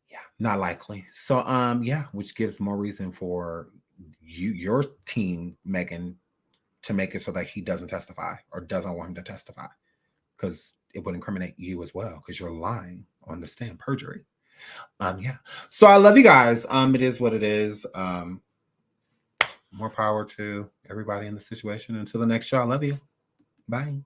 Yeah, not likely. So yeah, which gives more reason for your team, Megan, to make it so that he doesn't testify, or doesn't want him to testify, because it would incriminate you as well, because you're lying on the stand, perjury. Yeah. So I love you guys. It is what it is. More power to everybody in the situation. Until the next show, I love you. Bye.